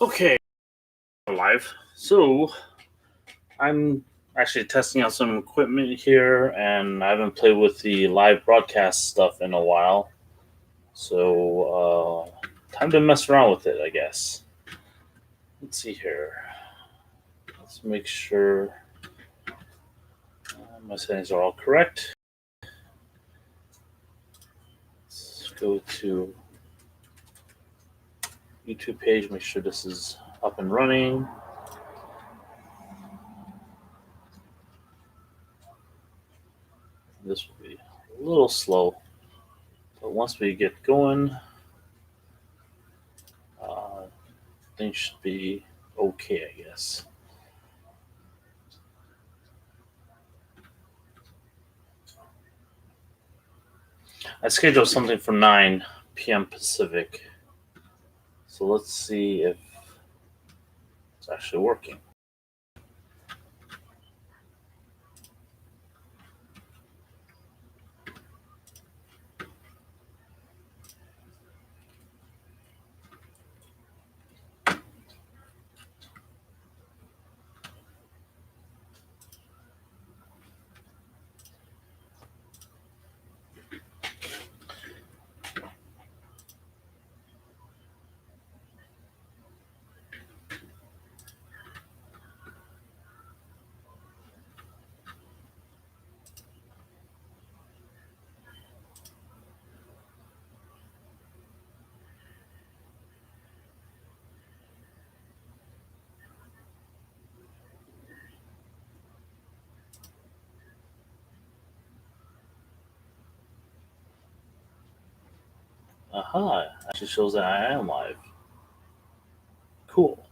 Okay, live. So I'm actually testing out some equipment here, and I haven't played with the live broadcast stuff in a while. So time to mess around with it, I guess. Let's see here. Let's make sure my settings are all correct. Let's go to YouTube page. Make sure this is up and running. This will be a little slow, but once we get going, things should be okay, I guess. I scheduled something for 9 p.m. Pacific. So let's see if it's actually working. Aha, it actually shows that I am live. Cool.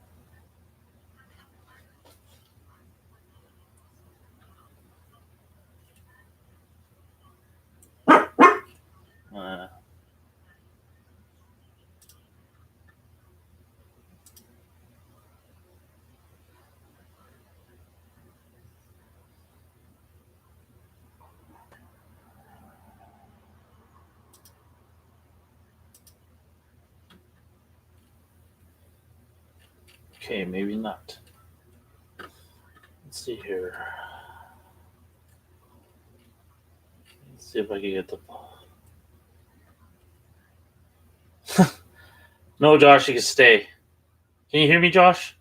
Uh, okay, maybe not. Let's see here. Let's see if I can get the. No, Josh, you can stay. Can you hear me, Josh?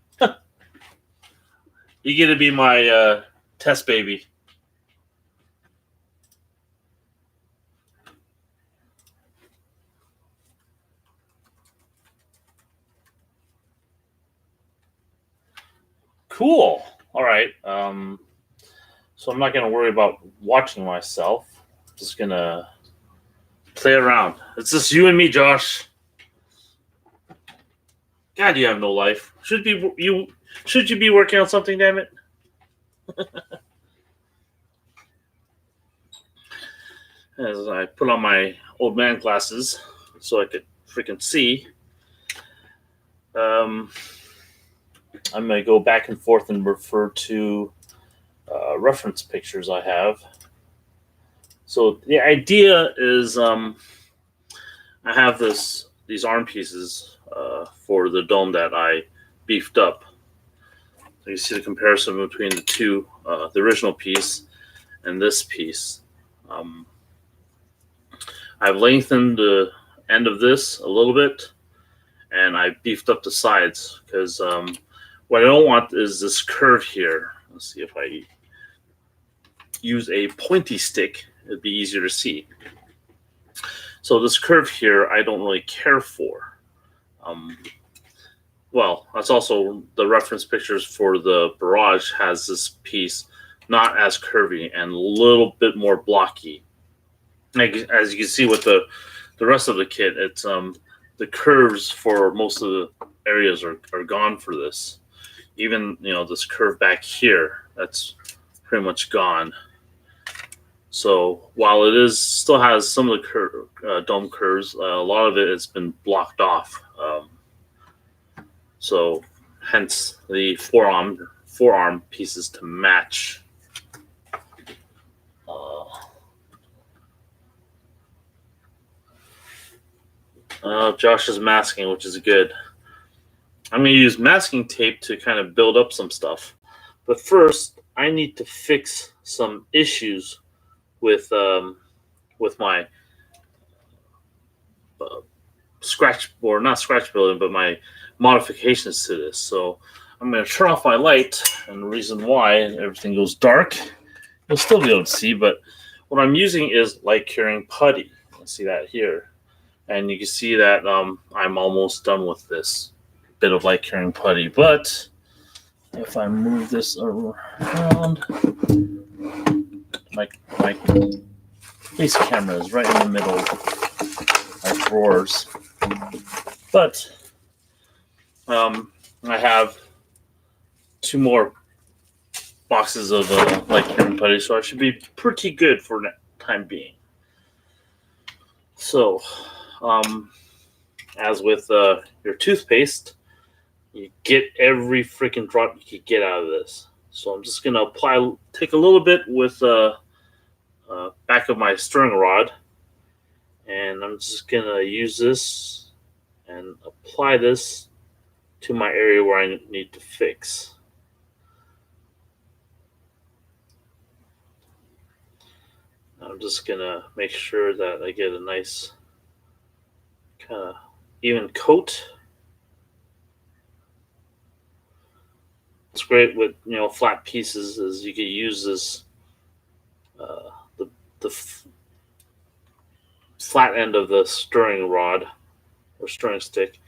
You get to be my test baby. Cool. All right. So I'm not going to worry about watching myself. Just going to play around. It's just you and me, Josh. God, you have no life. Should you be working on something? Damn it! As I put on my old man glasses so I could freaking see. I'm gonna go back and forth and refer to reference pictures I have. So the idea is, I have these arm pieces for the dome that I beefed up. So you see the comparison between the two, the original piece and this piece. I've lengthened the end of this a little bit, and I beefed up the sides because what I don't want is this curve here. Let's see if I use a pointy stick, it'd be easier to see. So this curve here, I don't really care for. Well, that's also the reference pictures for the Barrage has this piece not as curvy and a little bit more blocky. Like, as you can see with the rest of the kit, it's the curves for most of the areas are gone for this. Even this curve back here, that's pretty much gone. So while it is still has some of the dome curves, a lot of it has been blocked off. So hence the forearm pieces to match. Josh is masking, which is good. I'm going to use masking tape to kind of build up some stuff. But first, I need to fix some issues with my scratch, or not scratch building, but my modifications to this. So I'm going to turn off my light, and the reason why everything goes dark, you'll still be able to see, but what I'm using is light curing putty. You see that here, and you can see that I'm almost done with this bit of light curing putty. But if I move this around, my base camera is right in the middle of my drawers. But I have 2 more boxes of light curing putty, so I should be pretty good for the time being. So, as with your toothpaste, you get every freaking drop you can get out of this. So I'm just gonna take a little bit with back of my stirring rod, and I'm just gonna use this and apply this to my area where I need to fix. I'm just gonna make sure that I get a nice kind of even coat. It's great with flat pieces, is you can use this the flat end of the stirring rod or stirring stick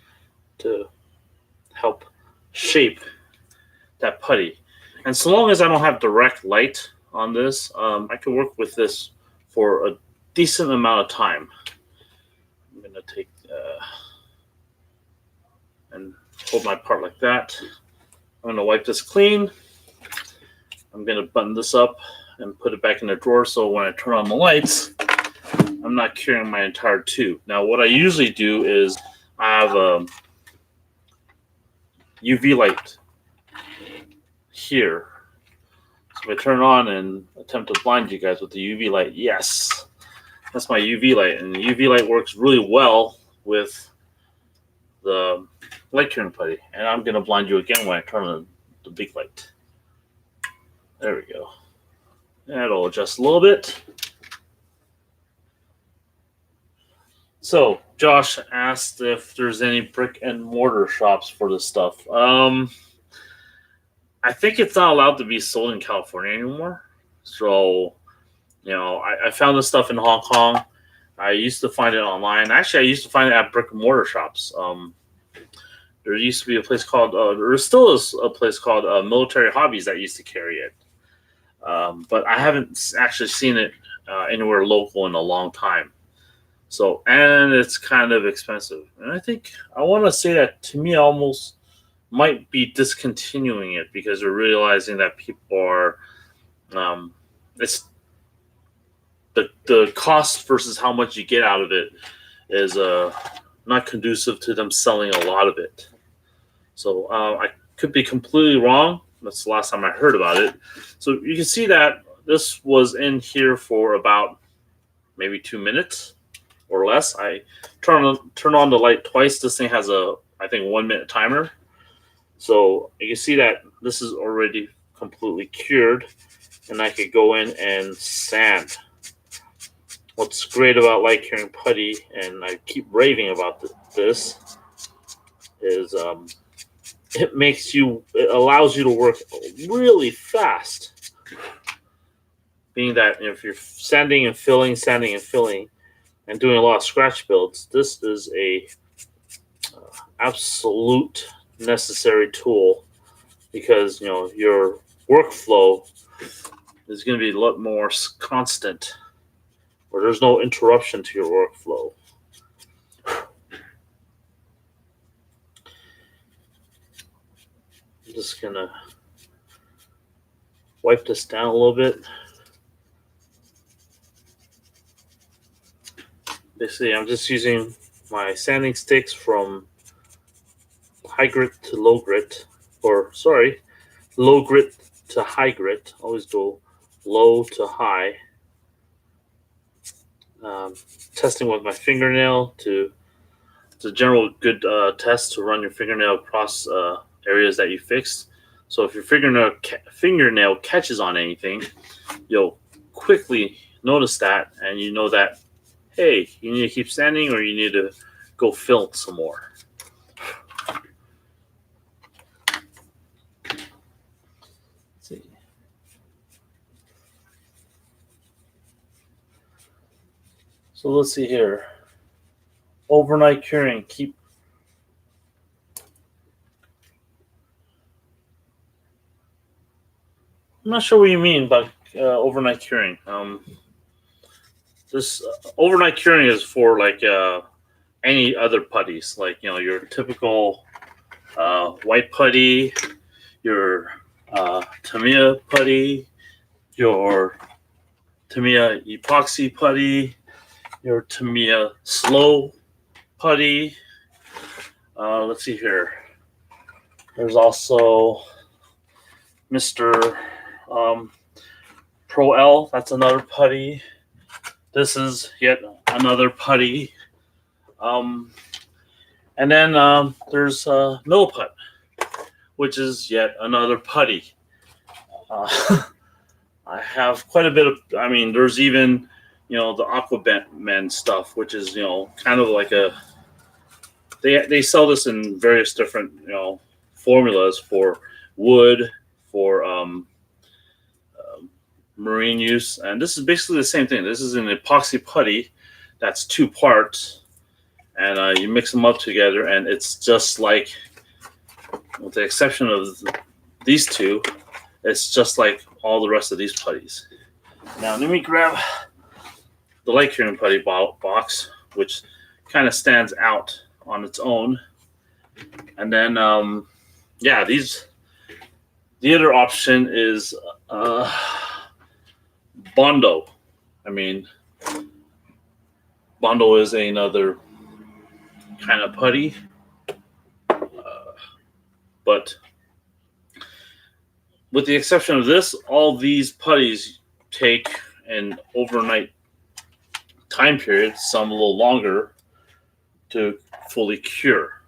to help shape that putty. And so long as I don't have direct light on this, I can work with this for a decent amount of time. I'm going to take and hold my part like that. I'm going to wipe this clean. I'm going to button this up and put it back in the drawer, so when I turn on the lights, I'm not curing my entire tube. Now, what I usually do is I have a UV light here. So if I turn on and attempt to blind you guys with the UV light, yes, that's my UV light. And the UV light works really well with the light curing putty. And I'm going to blind you again when I turn on the big light. There we go. That'll adjust a little bit. So, Josh asked if there's any brick and mortar shops for this stuff. I think it's not allowed to be sold in California anymore. So, I found this stuff in Hong Kong. I used to find it online. Actually, I used to find it at brick and mortar shops. There used to be a place called, there still is a place called Military Hobbies that used to carry it. But I haven't actually seen it anywhere local in a long time. So, and it's kind of expensive. And I want to say that to me almost might be discontinuing it because they're realizing that people are, it's the cost versus how much you get out of it is not conducive to them selling a lot of it. So I could be completely wrong. That's the last time I heard about it. So you can see that this was in here for about maybe 2 minutes or less. I turn on the light twice. This thing has a, I think, 1 minute timer. So you can see that this is already completely cured, and I could go in and sand. What's great about light curing putty, and I keep raving about this, is it allows you to work really fast. Being that if you're sanding and filling, and doing a lot of scratch builds, this is a absolute necessary tool because your workflow is going to be a lot more constant, or there's no interruption to your workflow. I'm just gonna wipe this down a little bit. Basically, I'm just using my sanding sticks from high grit to low grit, low grit to high grit. Always go low to high. Testing with my fingernail to It's a general good test to run your fingernail across areas that you fixed. So if your fingernail catches on anything, you'll quickly notice that, and you know that, hey, you need to keep sanding or you need to go fill some more. Let's see. So let's see here. Overnight curing. I'm not sure what you mean by overnight curing. This overnight curing is for like any other putties, like your typical white putty, your Tamiya putty, your Tamiya epoxy putty, your Tamiya slow putty. Let's see here. There's also Mr. Pro L. That's another putty. This is yet another putty. And then there's Milliput, which is yet another putty. I have quite a bit of. I mean, there's even the Aquaman stuff, which is kind of like a. They sell this in various different formulas for wood, for marine use, and this is basically the same thing. This is an epoxy putty that's 2 parts, and you mix them up together, and it's just like, with the exception of these two, it's just like all the rest of these putties. Now let me grab the light curing putty box, which kind of stands out on its own, and then yeah, the other option is Bondo. I mean, Bondo is another kind of putty, but with the exception of this, all these putties take an overnight time period, some a little longer, to fully cure.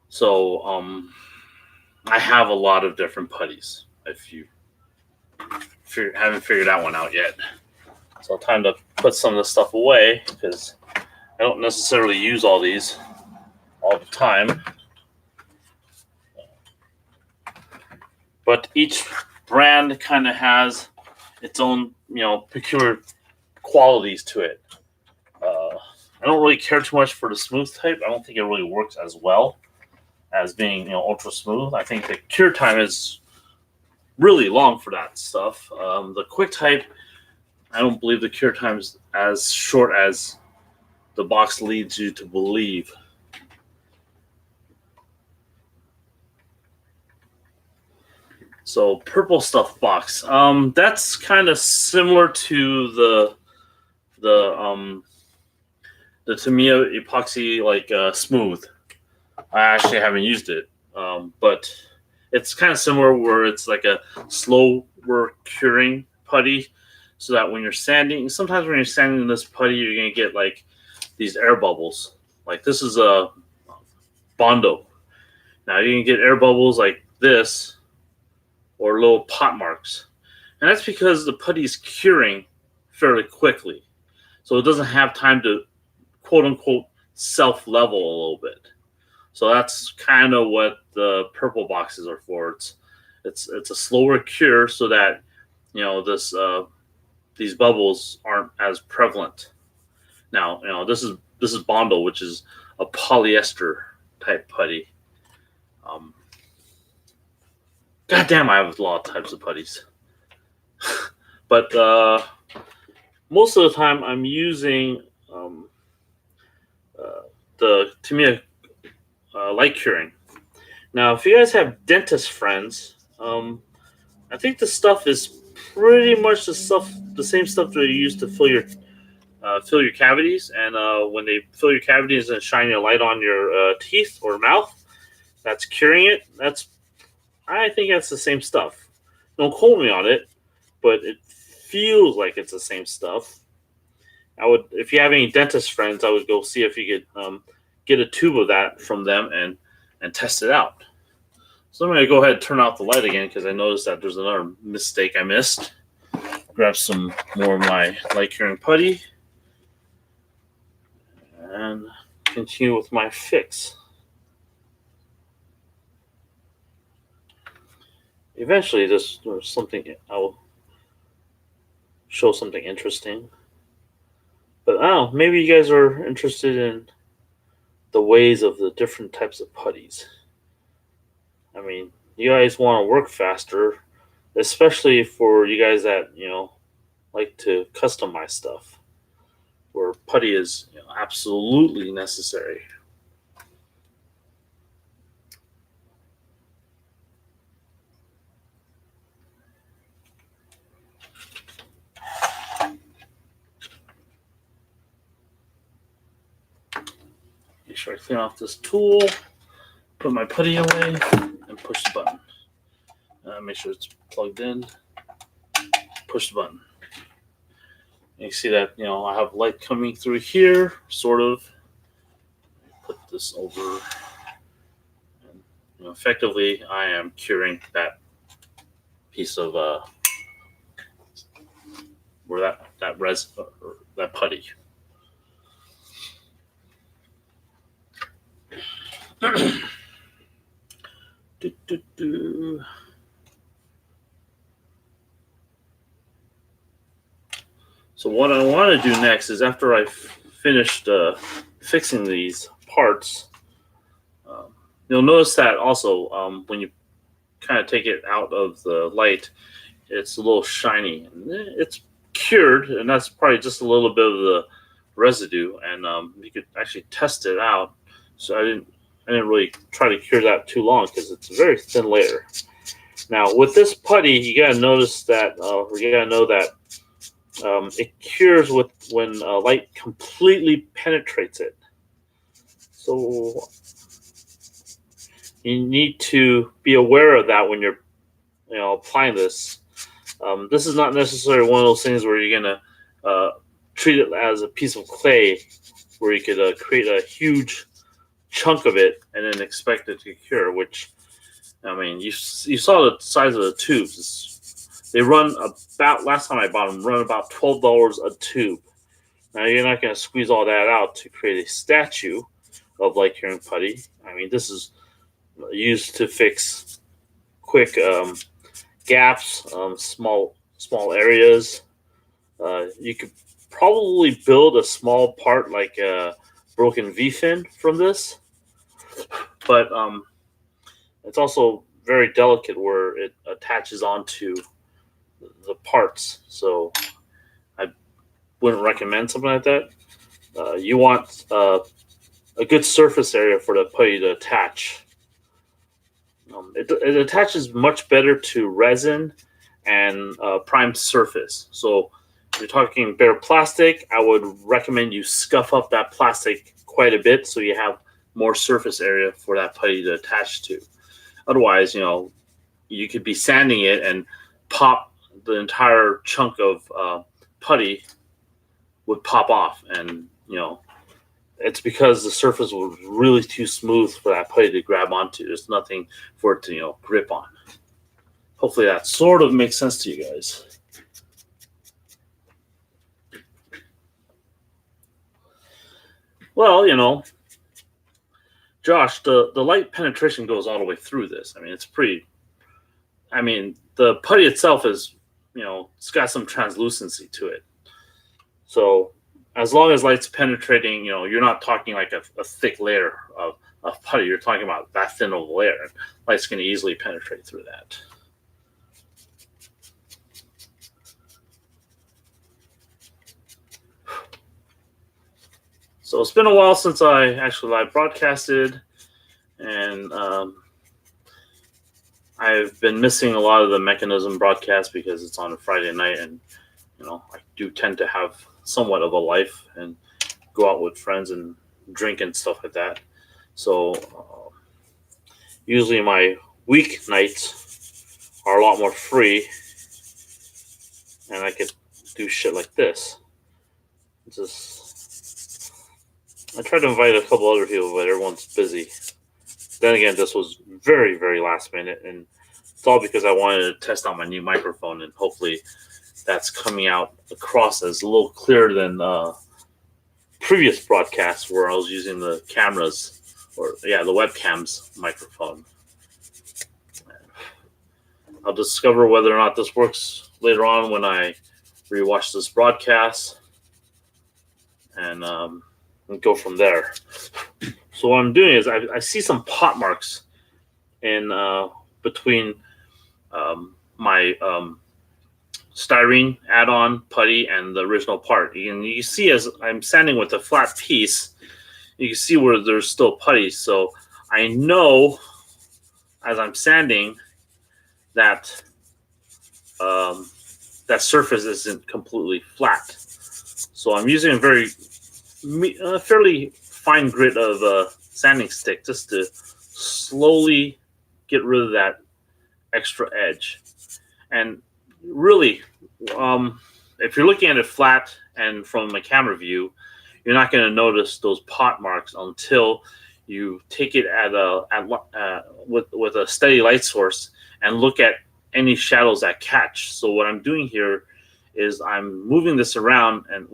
So I have a lot of different putties, if you haven't figured that one out yet. So time to put some of this stuff away, because I don't necessarily use all these all the time. But each brand kind of has its own, peculiar qualities to it. I don't really care too much for the smooth type. I don't think it really works as well as being, ultra smooth. I think the cure time is really long for that stuff. The quick type, I don't believe the cure time is as short as the box leads you to believe. So purple stuff box. That's kind of similar to the Tamiya epoxy, like smooth. I actually haven't used it, but it's kind of similar, where it's like a slower curing putty, so that when you're sanding, sometimes when you're sanding this putty, you're gonna get like these air bubbles. Like this is a Bondo. Now you can get air bubbles like this, or little pot marks, and that's because the putty is curing fairly quickly, so it doesn't have time to quote unquote self level a little bit. So that's kind of what the purple boxes are for. It's a slower cure, so that these bubbles aren't as prevalent. Now this is Bondo, which is a polyester type putty. God damn, I have a lot of types of putties. But most of the time I'm using the Tamiya light curing. Now, if you guys have dentist friends, I think the stuff is pretty much the same stuff that you use to fill your cavities. And when they fill your cavities and shine a light on your teeth or mouth, that's curing it. I think that's the same stuff. Don't quote me on it, but it feels like it's the same stuff. if you have any dentist friends, I would go see if you could get a tube of that from them and test it out. So I'm going to go ahead and turn off the light again because I noticed that there's another mistake I missed. Grab some more of my light curing putty and continue with my fix. Eventually, there's something I'll show something interesting. But I don't know, maybe you guys are interested in the ways of the different types of putties. I mean, you guys want to work faster, especially for you guys that like to customize stuff, where putty is absolutely necessary. Make sure I clean off this tool, put my putty away, and push the button. Make sure it's plugged in. Push the button. And you see that I have light coming through here, sort of. Put this over. And, effectively, I am curing that piece of where that putty. So what I want to do next is after I've finished fixing these parts, you'll notice that also when you kind of take it out of the light, it's a little shiny. And it's cured, and that's probably just a little bit of the residue, and you could actually test it out. So I didn't really try to cure that too long because it's a very thin layer. Now with this putty, you gotta notice that, you gotta know that it cures when light completely penetrates it. So you need to be aware of that when you're applying this. This is not necessarily one of those things where you're gonna treat it as a piece of clay, where you could create a huge chunk of it and then expect it to cure. Which, I mean, you saw the size of the tubes. They run about, last time I bought them, run about $12 a tube. Now you're not going to squeeze all that out to create a statue of light curing putty. I mean, this is used to fix quick gaps, small areas. You could probably build a small part like a broken V-fin from this, but it's also very delicate where it attaches onto the parts. So I wouldn't recommend something like that. You want a good surface area for the putty to attach. It attaches much better to resin and primed surface. So if you're talking bare plastic, I would recommend you scuff up that plastic quite a bit so you have more surface area for that putty to attach to. Otherwise, you could be sanding it and pop the entire chunk of putty would pop off, and it's because the surface was really too smooth for that putty to grab onto. There's nothing for it to grip on. Hopefully that sort of makes sense to you guys. Well, Josh, the light penetration goes all the way through this. I mean, it's pretty. I mean, the putty itself is, it's got some translucency to it. So as long as light's penetrating, you're not talking like a thick layer of putty. You're talking about that thin of a layer. Light's going to easily penetrate through that. So it's been a while since I actually live broadcasted, and I've been missing a lot of the mechanism broadcast because it's on a Friday night, and I do tend to have somewhat of a life and go out with friends and drink and stuff like that. So usually my weeknights are a lot more free, and I could do shit like this. I tried to invite a couple other people, but everyone's busy. Then again, this was very, very last minute, and it's all because I wanted to test out my new microphone, and hopefully that's coming out across as a little clearer than previous broadcasts where I was using the cameras, the webcams microphone. I'll discover whether or not this works later on when I rewatch this broadcast, and go from there. So what I'm doing is I see some pot marks in between my styrene add-on putty and the original part. And you see as I'm sanding with a flat piece, you can see where there's still putty. So I know as I'm sanding that that surface isn't completely flat. So I'm using a fairly fine grit of sanding stick just to slowly get rid of that extra edge. And really, if you're looking at it flat and from a camera view, you're not going to notice those pot marks until you take it with a steady light source and look at any shadows that catch. So what I'm doing here is I'm moving this around, and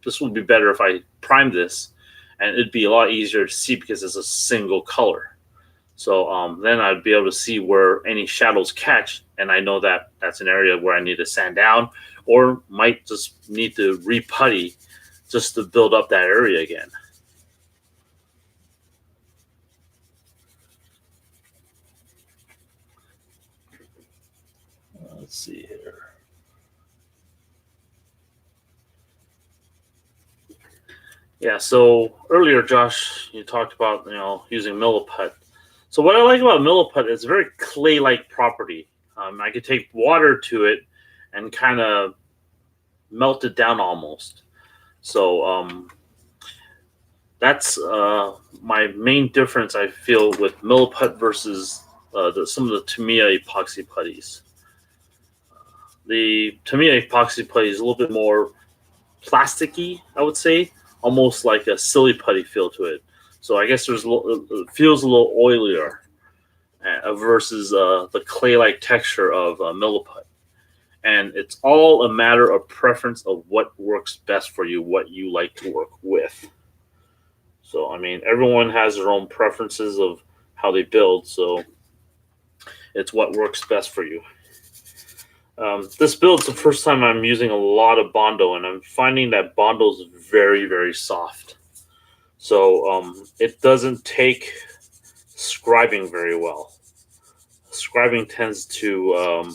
this would be better if I prime this, and it'd be a lot easier to see because it's a single color. So then I'd be able to see where any shadows catch, and I know that that's an area where I need to sand down or might just need to re-putty just to build up that area again. Let's see here. Yeah, so earlier, Josh, you talked about using milliput. So what I like about milliput is a very clay-like property. I could take water to it and kind of melt it down almost. So that's my main difference I feel with milliput versus some of the Tamiya epoxy putties. The Tamiya epoxy putty is a little bit more plasticky, I would say, almost like a silly putty feel to it. So I guess it feels a little oilier versus the clay-like texture of milliput. And it's all a matter of preference of what works best for you, what you like to work with. So, I mean, everyone has their own preferences of how they build, so it's what works best for you. This build's the first time I'm using a lot of Bondo, and I'm finding that Bondo is very, very soft. So it doesn't take scribing very well. Scribing tends to,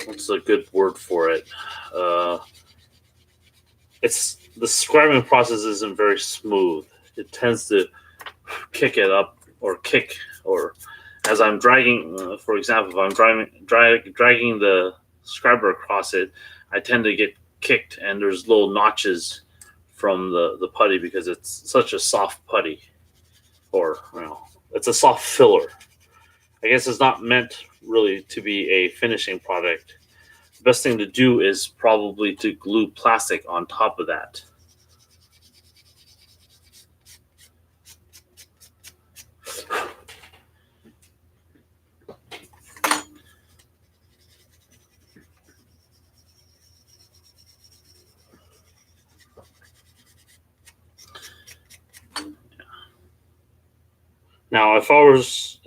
what's a good word for it? The scribing process isn't very smooth. It tends to kick it up or as I'm dragging, for example, if I'm dragging the scriber across it, I tend to get kicked, and there's little notches from the putty because it's such a soft putty, or it's a soft filler. I guess it's not meant really to be a finishing product. The best thing to do is probably to glue plastic on top of that. Now, if I was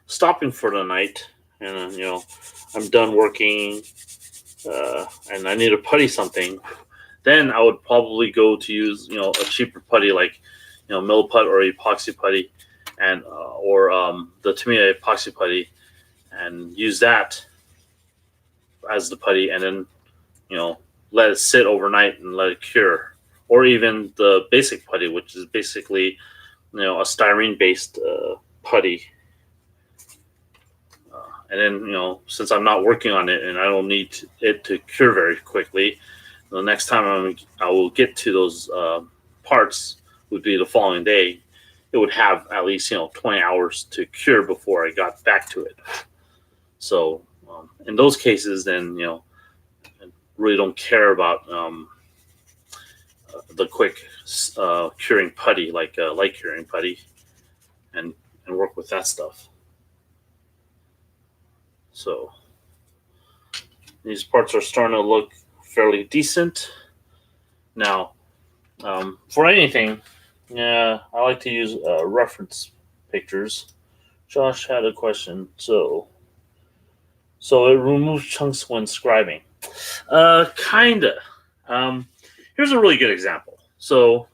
stopping for the night, and I'm done working, and I need to putty something, then I would probably go to use a cheaper putty like milliput or epoxy putty, and or the Tamiya epoxy putty, and use that as the putty, and then let it sit overnight and let it cure, or even the basic putty, which is basically a styrene based putty, and then since I'm not working on it and I don't need it to cure very quickly, the next time I will get to those parts would be the following day. It would have at least 20 hours to cure before I got back to it. So in those cases, then I really don't care about the quick curing putty, like light curing putty, and work with that stuff. So these parts are starting to look fairly decent. Now, for anything, yeah, I like to use reference pictures. Josh had a question. So it removes chunks when scribing. Kinda. Here's a really good example. So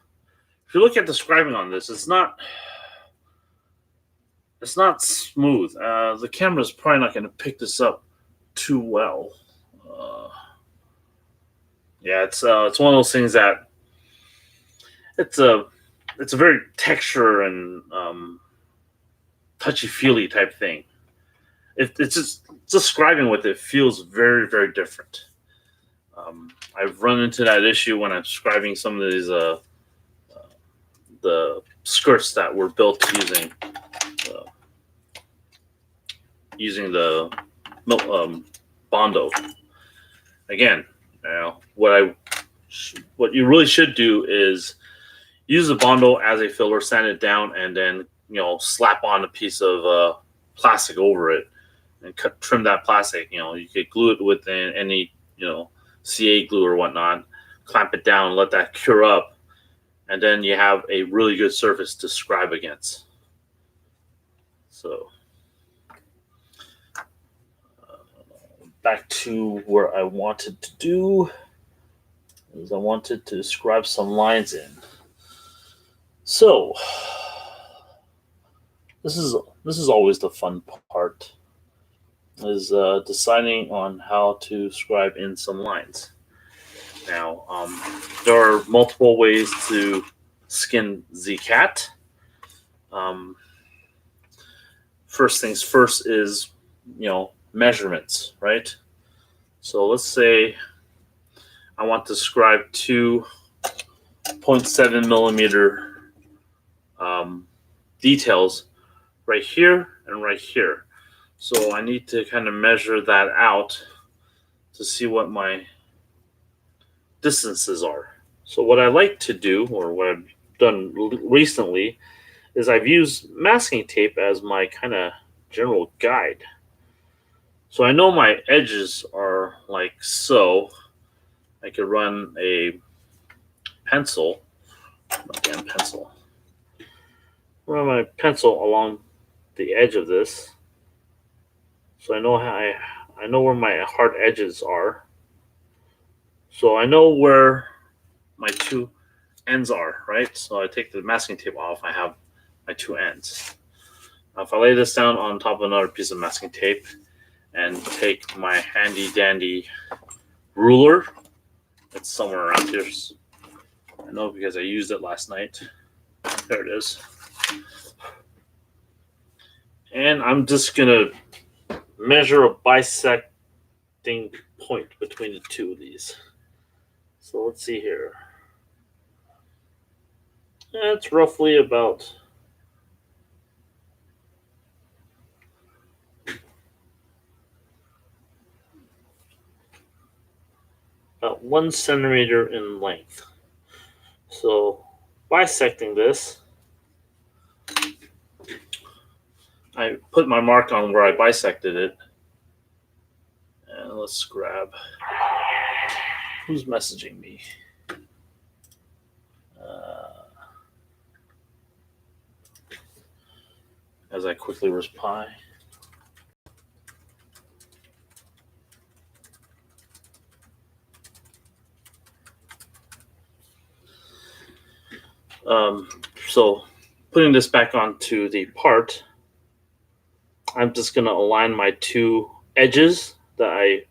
if you look at the scribing on this, it's not smooth. The camera's probably not going to pick this up too well. Yeah, it's one of those things that it's a very texture and touchy feely type thing. It's just scribing with it feels very, very different. I've run into that issue when I'm scribing some of these the skirts that were built using the Bondo. Again, what you really should do is use the Bondo as a filler, sand it down, and then slap on a piece of plastic over it and trim that plastic. You could glue it with any CA glue or whatnot, clamp it down, let that cure up, and then you have a really good surface to scribe against. So back to where I wanted to do is I wanted to scribe some lines in. So this is always the fun part, is deciding on how to scribe in some lines. Now, there are multiple ways to skin the cat. First things first is, measurements, right? So let's say I want to scribe 2.7 millimeter details right here and right here. So I need to kind of measure that out to see what my distances are. So what I like to do, or what I've done recently, is I've used masking tape as my kind of general guide. So I know my edges are like so. I could run a pencil, run my pencil along the edge of this, so I know I know where my hard edges are. So I know where my two ends are, right? So I take the masking tape off. I have my two ends. Now if I lay this down on top of another piece of masking tape and take my handy dandy ruler, it's somewhere around here. I know because I used it last night. There it is. And I'm just gonna measure a bisecting point between the two of these. So let's see here. That's roughly about about 1 centimeter in length. So bisecting this, I put my mark on where I bisected it. And let's grab, who's messaging me? As I quickly reply. So putting this back onto the part, I'm just going to align my two edges that I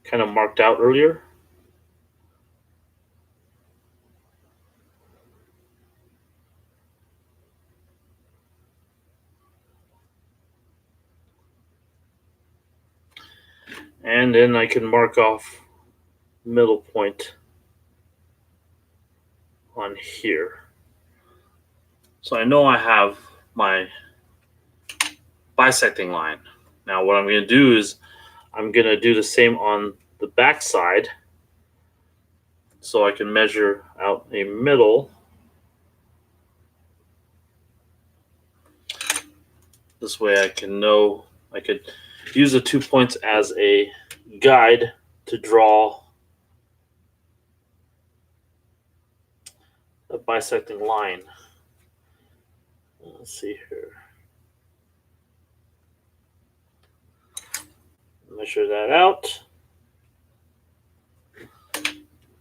kind of marked out earlier. And then I can mark off middle point on here. So I know I have my bisecting line. Now what I'm going to do is I'm going to do the same on the back side. so I can measure out a middle. This way I can know, I could use the 2 points as a guide to draw a bisecting line. Let's see here. Measure that out.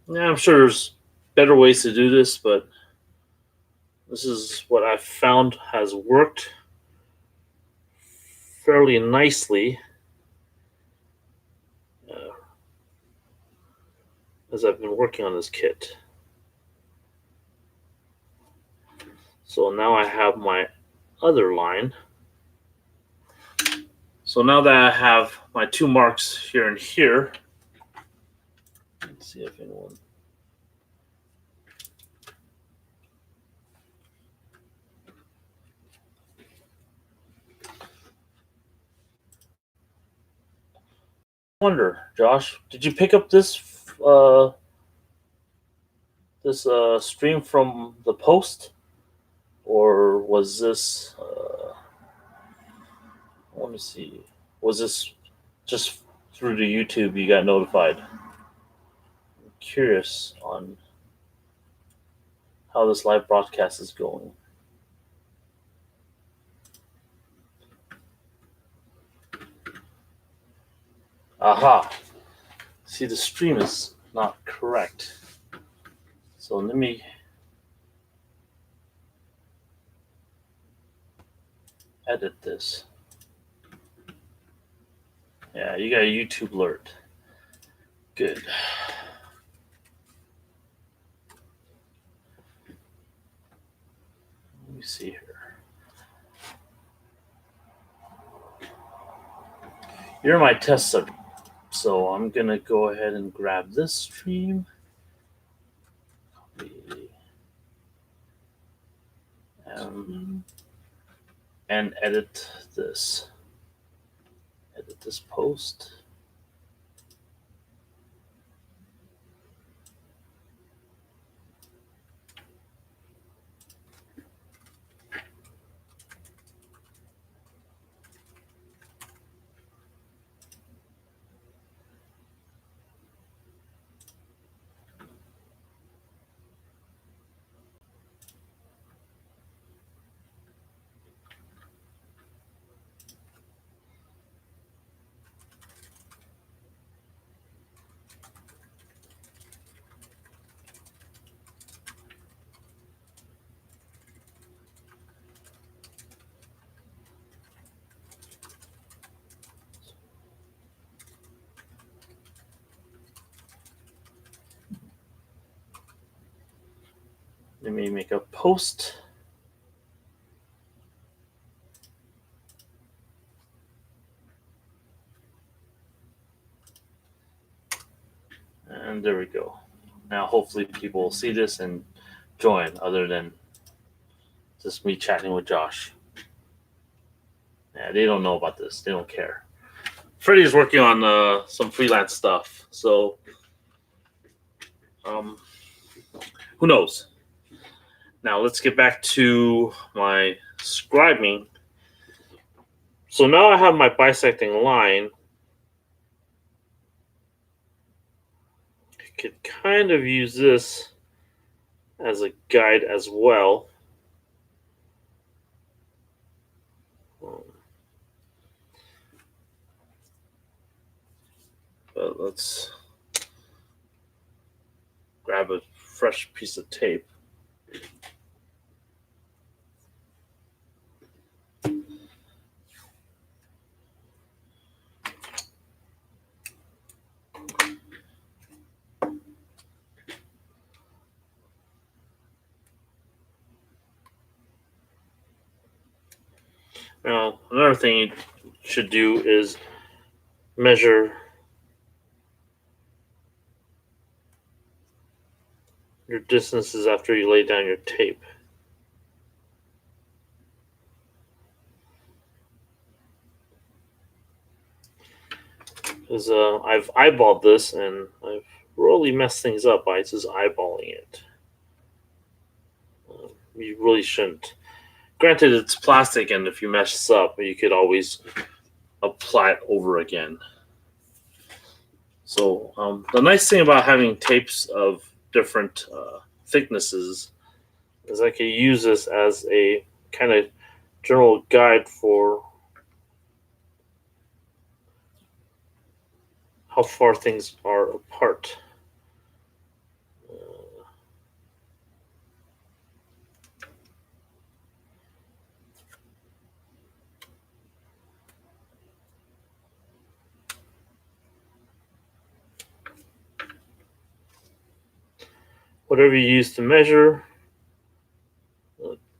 Yeah, I'm sure there's better ways to do this, but this is what I've found has worked fairly nicely uh, as I've been working on this kit. So now I have my other line. So now that I have my 2 marks here and here, let's see if anyone. I wonder, Josh, did you pick up this stream from the post, or was this? Let me see. Was this just through the YouTube you got notified? I'm curious on how this live broadcast is going. Aha! See, the stream is not correct. So let me edit this. Yeah, you got a YouTube alert. Good. Let me see here. You're my test subject, so I'm gonna go ahead and grab this stream. And edit this. Edit this post. Let me make a post. And there we go. Now hopefully people will see this and join, other than just me chatting with Josh. Yeah, they don't know about this. They don't care. Freddie's working on some freelance stuff, so who knows? Now let's get back to my scribing. So now I have my bisecting line. I could kind of use this as a guide as well. But let's grab a fresh piece of tape. Now, another thing you should do is measure your distances after you lay down your tape. Because I've eyeballed this and I've really mess things up by just eyeballing it. You really shouldn't. Granted, it's plastic, and if you mess up, you could always apply it over again. So the nice thing about having tapes of different thicknesses is I can use this as a kind of general guide for how far things are apart. Whatever you use to measure,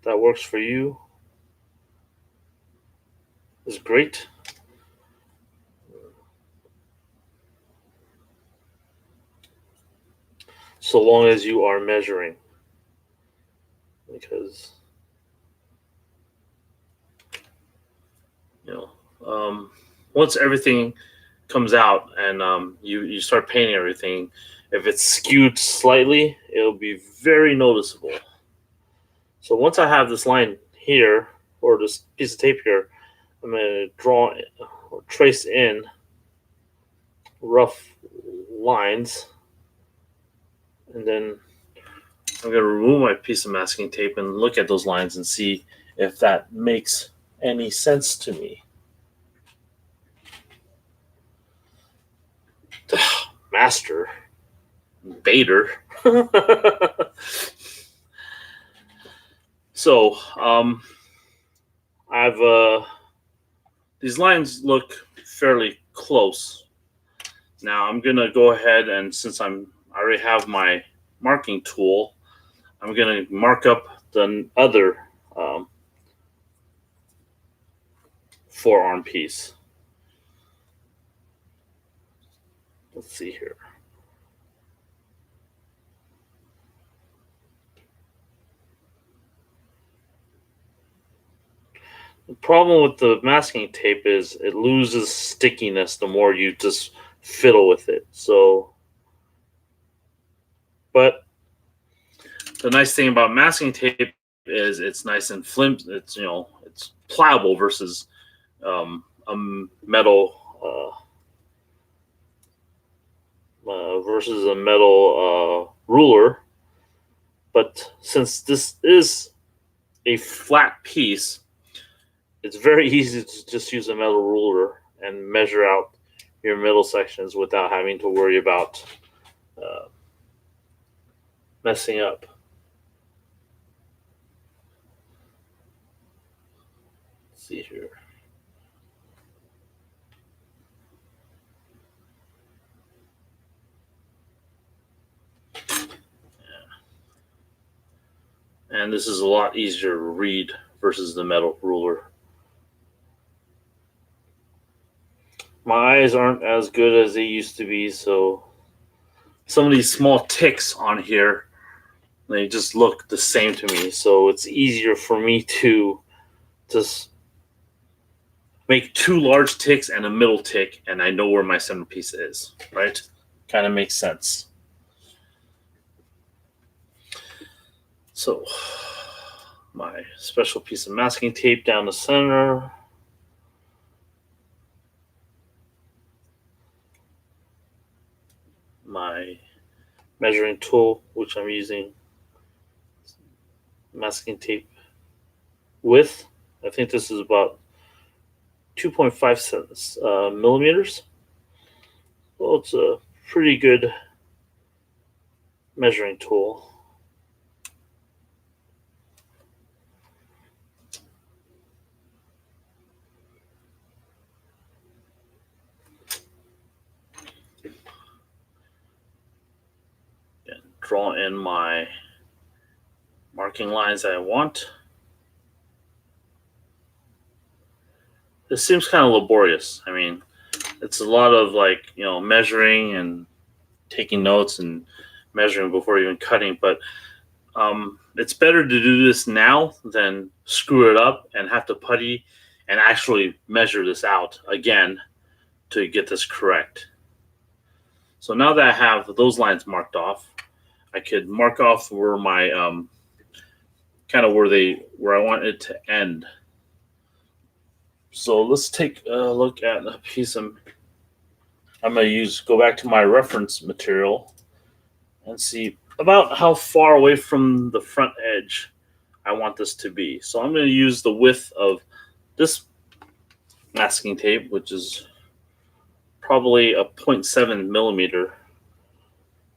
that works for you, is great. So long as you are measuring. Because, once everything comes out and you start painting everything, if it's skewed slightly, it'll be very noticeable. So once I have this line here, or this piece of tape here, I'm going to draw or trace in rough lines, and then I'm going to remove my piece of masking tape and look at those lines and see if that makes any sense to me. Master Bader. So I've these lines look fairly close. Now I'm gonna go ahead, and since I already have my marking tool, I'm gonna mark up the other forearm piece. Let's see here. The problem with the masking tape is it loses stickiness the more you just fiddle with it. So, but the nice thing about masking tape is it's nice and flimsy. It's pliable versus a metal ruler. But since this is a flat piece, it's very easy to just use a metal ruler and measure out your middle sections without having to worry about messing up. Let's see here. And this is a lot easier to read versus the metal ruler. My eyes aren't as good as they used to be, so some of these small ticks on here, they just look the same to me. So it's easier for me to just make two large ticks and a middle tick, and I know where my centerpiece is, right? Kind of makes sense. So my special piece of masking tape down the center. My measuring tool, which I'm using masking tape width. I think this is about 2.5 millimeters. Well, it's a pretty good measuring tool. And draw in my marking lines that I want. This seems kind of laborious. I mean, it's a lot of measuring and taking notes and measuring before even cutting, but it's better to do this now than screw it up and have to putty and actually measure this out again to get this correct. So now that I have those lines marked off, I could mark off where my kind of where I want it to end. So let's take a look at a piece of. I'm going to go back to my reference material and see about how far away from the front edge I want this to be. So I'm going to use the width of this masking tape, which is probably a 0.7 millimeter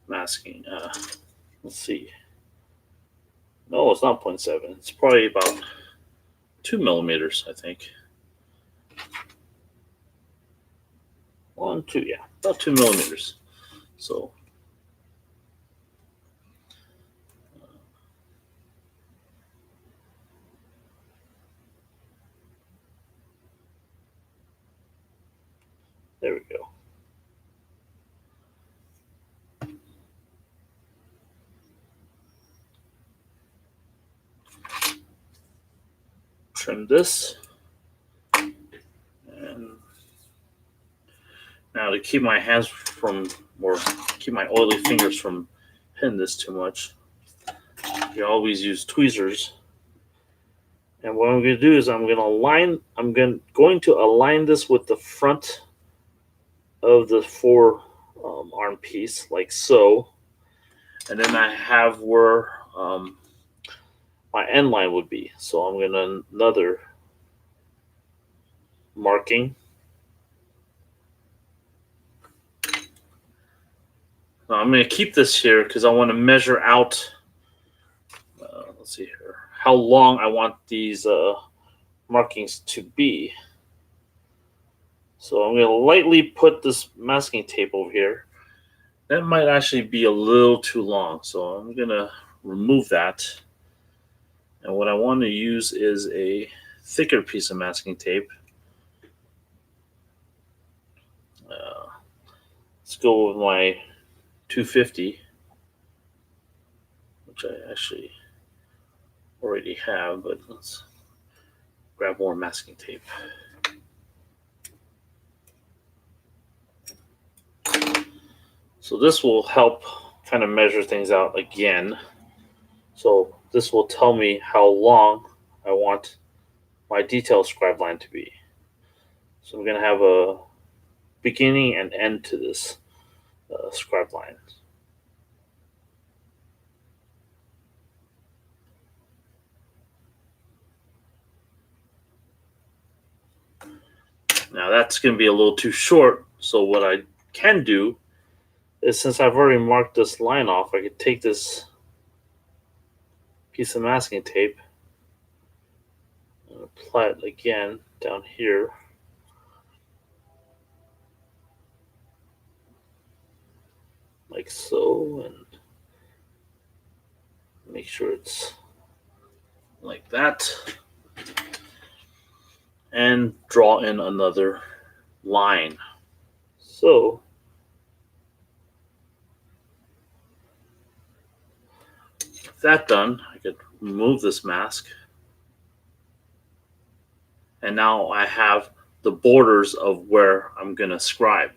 masking. Let's see. No, it's not 0.7. It's probably about 2 millimeters, I think. 1, 2, yeah, about 2 millimeters. So there we go. Trim this. And now to keep my hands from, or keep my oily fingers from hitting this too much, you always use tweezers. And what I'm going to do is I'm going to align this with the front of the fore arm piece, like so. And then I have where my end line would be. So I'm going to another marking. Now I'm going to keep this here because I want to measure out, let's see here, how long I want these markings to be. So I'm going to lightly put this masking tape over here. That might actually be a little too long, so I'm going to remove that. And what I want to use is a thicker piece of masking tape. Let's go with my 250, which I actually already have, but let's grab more masking tape. So this will help kind of measure things out again. So this will tell me how long I want my detail scribe line to be. So I'm going to have a beginning and end to this scribe line. Now that's going to be a little too short, so what I can do is, since I've already marked this line off, I could take this piece of masking tape and apply it again down here. Like so, and make sure it's like that. And draw in another line. So with that done, I could remove this mask. And now I have the borders of where I'm going to scribe.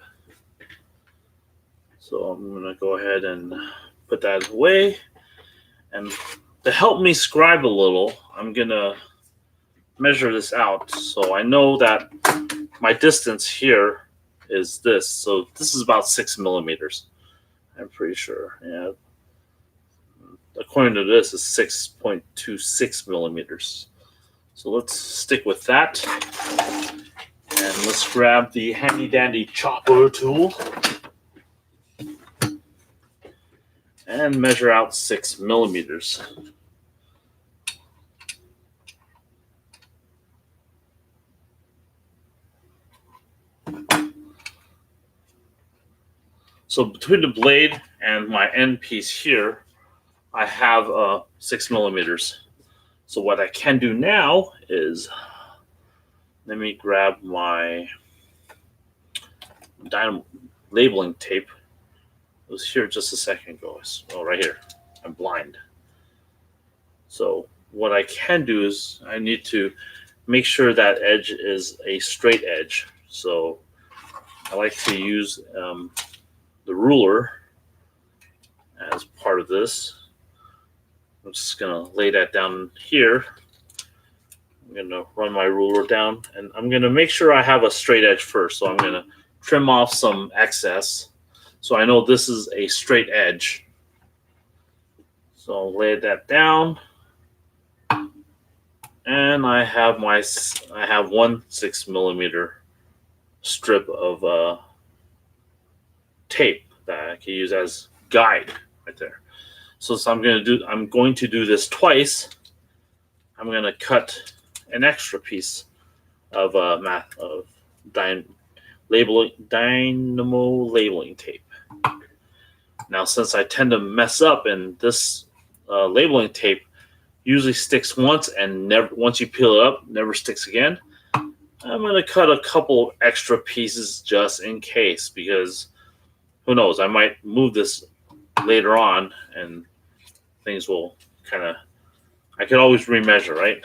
So I'm going to go ahead and put that away. And to help me scribe a little, I'm going to measure this out. So I know that my distance here is this. So this is about 6 millimeters. I'm pretty sure. Yeah. According to this, is 6.26 millimeters. So let's stick with that. And let's grab the handy dandy chopper tool and measure out 6 millimeters. So between the blade and my end piece here, I have 6 millimeters. So what I can do now is, let me grab my labeling tape. It was here just a second ago. Oh, right here. I'm blind. So what I can do is I need to make sure that edge is a straight edge. So I like to use the ruler as part of this. I'm just going to lay that down here. I'm going to run my ruler down, and I'm going to make sure I have a straight edge first. So I'm going to trim off some excess. So I know this is a straight edge. So I'll lay that down. And I have 1 6mm strip of tape that I can use as guide right there. So I'm going to do this twice. I'm going to cut an extra piece of dynamo labeling tape. Now, since I tend to mess up, and this labeling tape usually sticks once and once you peel it up, never sticks again, I'm going to cut a couple extra pieces just in case, because who knows, I might move this later on and things will I could always remeasure, right?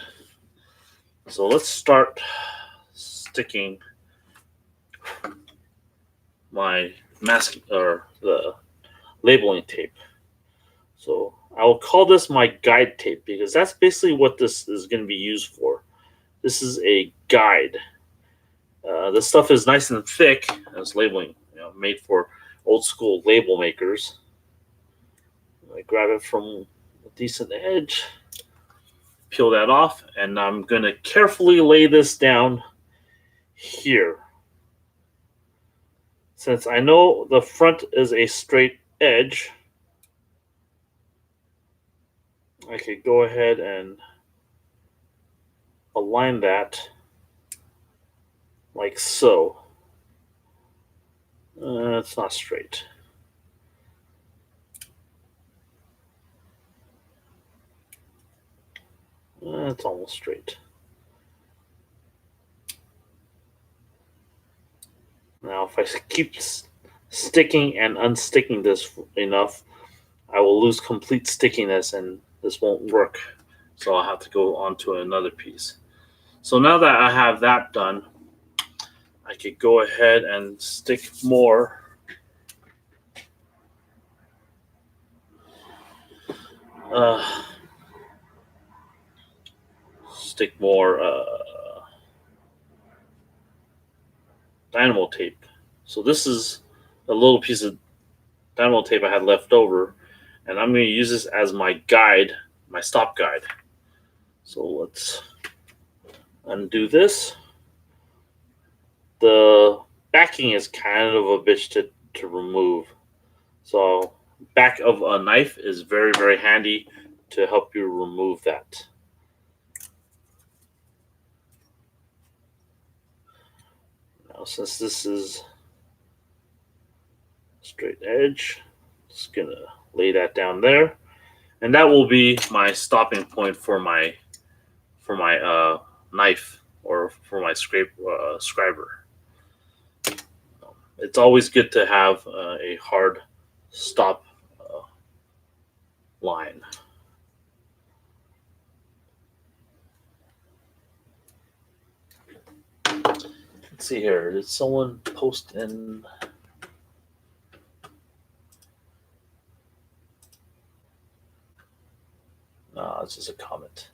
So let's start sticking my mask or the labeling tape. So I will call this my guide tape because that's basically what this is going to be used for. This is a guide. This stuff is nice and thick. It's labeling, made for old school label makers. I grab it from a decent edge, peel that off, and I'm going to carefully lay this down here. Since I know the front is a straight edge, I could go ahead and align that like so. It's not straight. It's almost straight. Now, if I keep sticking and unsticking this enough, I will lose complete stickiness and this won't work. So I'll have to go on to another piece. So now that I have that done, I could go ahead and stick more dynamo tape. So this is a little piece of dynamo tape I had left over, and I'm going to use this as my guide, my stop guide. So let's undo this. The backing is kind of a bitch to remove. So back of a knife is very, very handy to help you remove that. Now, since this is straight edge, just gonna lay that down there, and that will be my stopping point for my knife or for my scriber. It's always good to have a hard stop line. Let's see here. Did someone post in? No, it's just a comment.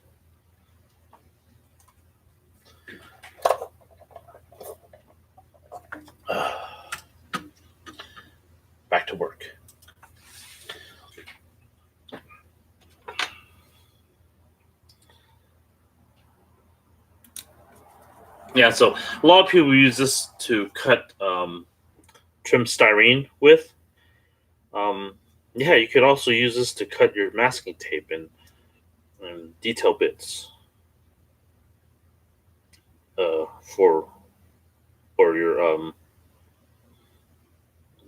Back to work. Yeah, so a lot of people use this to cut trim styrene with. Yeah, you could also use this to cut your masking tape and detail bits for your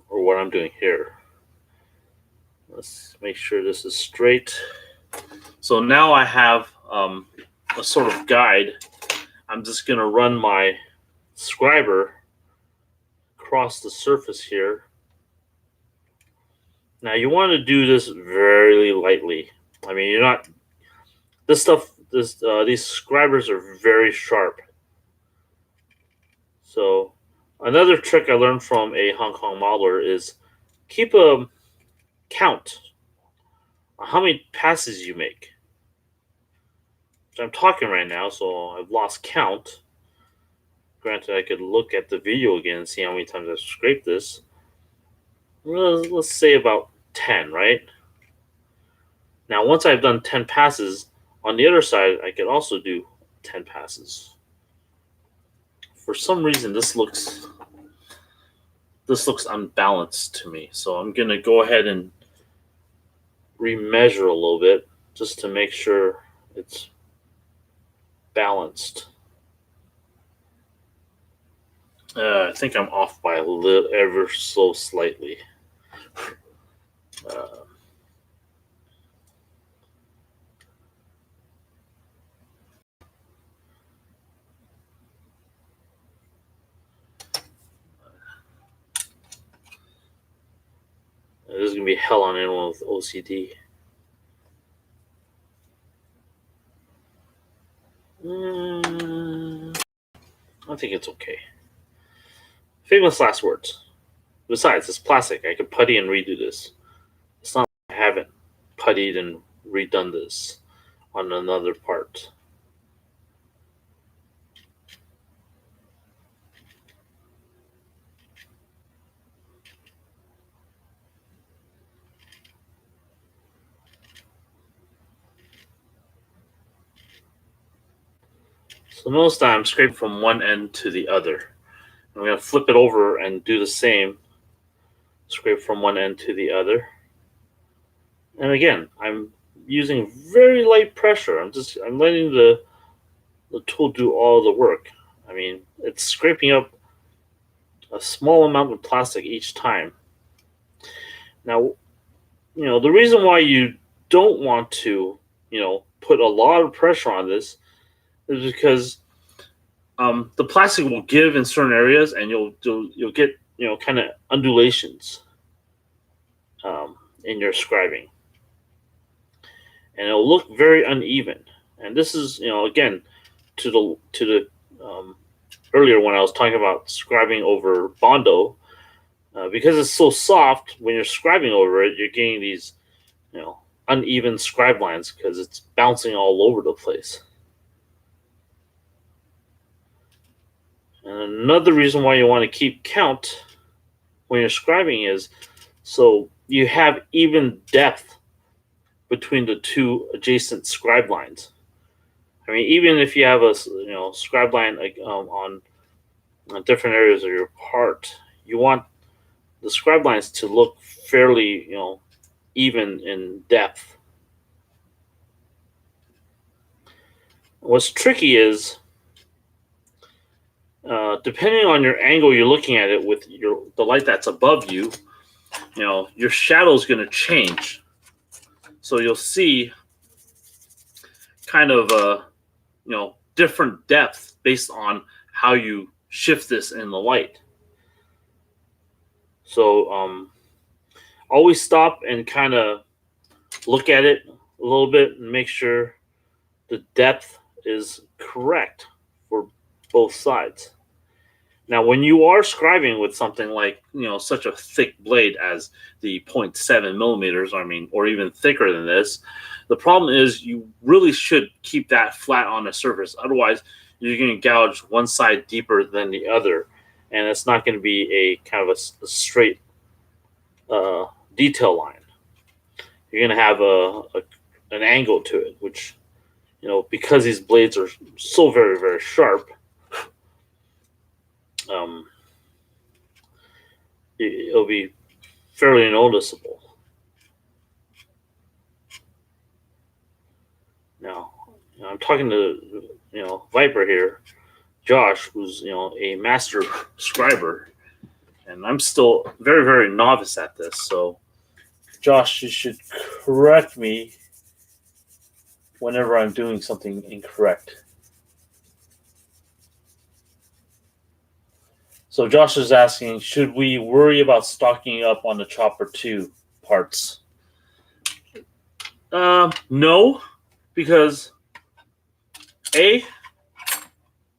or what I'm doing here. Let's make sure this is straight. So now I have a sort of guide. I'm just going to run my scriber across the surface here. Now you want to do this very lightly. I mean, you're not. This stuff, these scribers are very sharp. So another trick I learned from a Hong Kong modeler is keep a count on how many passes you make. So I'm talking right now, so I've lost count. Granted, I could look at the video again and see how many times I've scraped this. Let's say about 10, right? Now, once I've done 10 passes, on the other side, I could also do 10 passes. For some reason, this looks unbalanced to me. So I'm going to go ahead and remeasure a little bit just to make sure it's balanced. I think I'm off by a little, ever so slightly. This is going to be hell on anyone with OCD. I think it's okay. Famous last words. Besides, it's plastic. I could putty and redo this. It's not like I haven't puttied and redone this on another part. So notice that I'm scraping from one end to the other. I'm going to flip it over and do the same. Scrape from one end to the other. And again, I'm using very light pressure. I'm letting the tool do all the work. I mean, it's scraping up a small amount of plastic each time. Now, the reason why you don't want to, put a lot of pressure on this is because the plastic will give in certain areas, and you'll get kind of undulations in your scribing, and it'll look very uneven. And this is again to the earlier when I was talking about scribing over Bondo, because it's so soft. When you're scribing over it, you're getting these uneven scribe lines because it's bouncing all over the place. And another reason why you want to keep count when you're scribing is so you have even depth between the two adjacent scribe lines. I mean, even if you have a scribe line on different areas of your part, you want the scribe lines to look fairly even in depth. What's tricky is depending on your angle you're looking at it with the light that's above you, your shadow is going to change. So you'll see kind of a different depth based on how you shift this in the light. So always stop and kind of look at it a little bit and make sure the depth is correct for both sides. Now, when you are scribing with something like such a thick blade as the 0.7 millimeters, or even thicker than this, the problem is you really should keep that flat on a surface. Otherwise, you're going to gouge one side deeper than the other, and it's not going to be a kind of a straight detail line. You're going to have an angle to it, which because these blades are so very, very sharp, it'll be fairly noticeable. Now, I'm talking to Viper here, Josh, who's a master scriber, and I'm still very, very novice at this. So, Josh, you should correct me whenever I'm doing something incorrect. So Josh is asking, should we worry about stocking up on the Chopper 2 parts? No, because this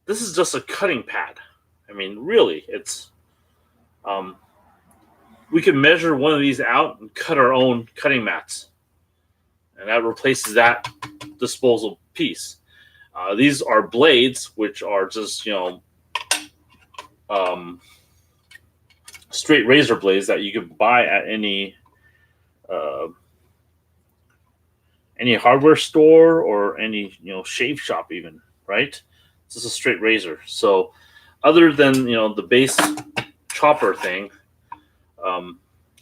is just a cutting pad. I mean, really, it's we can measure one of these out and cut our own cutting mats, and that replaces that disposal piece. These are blades, which are just um, straight razor blades that you can buy at uh, any hardware store or any shave shop even, right? It's just a straight razor. So other than the base chopper thing,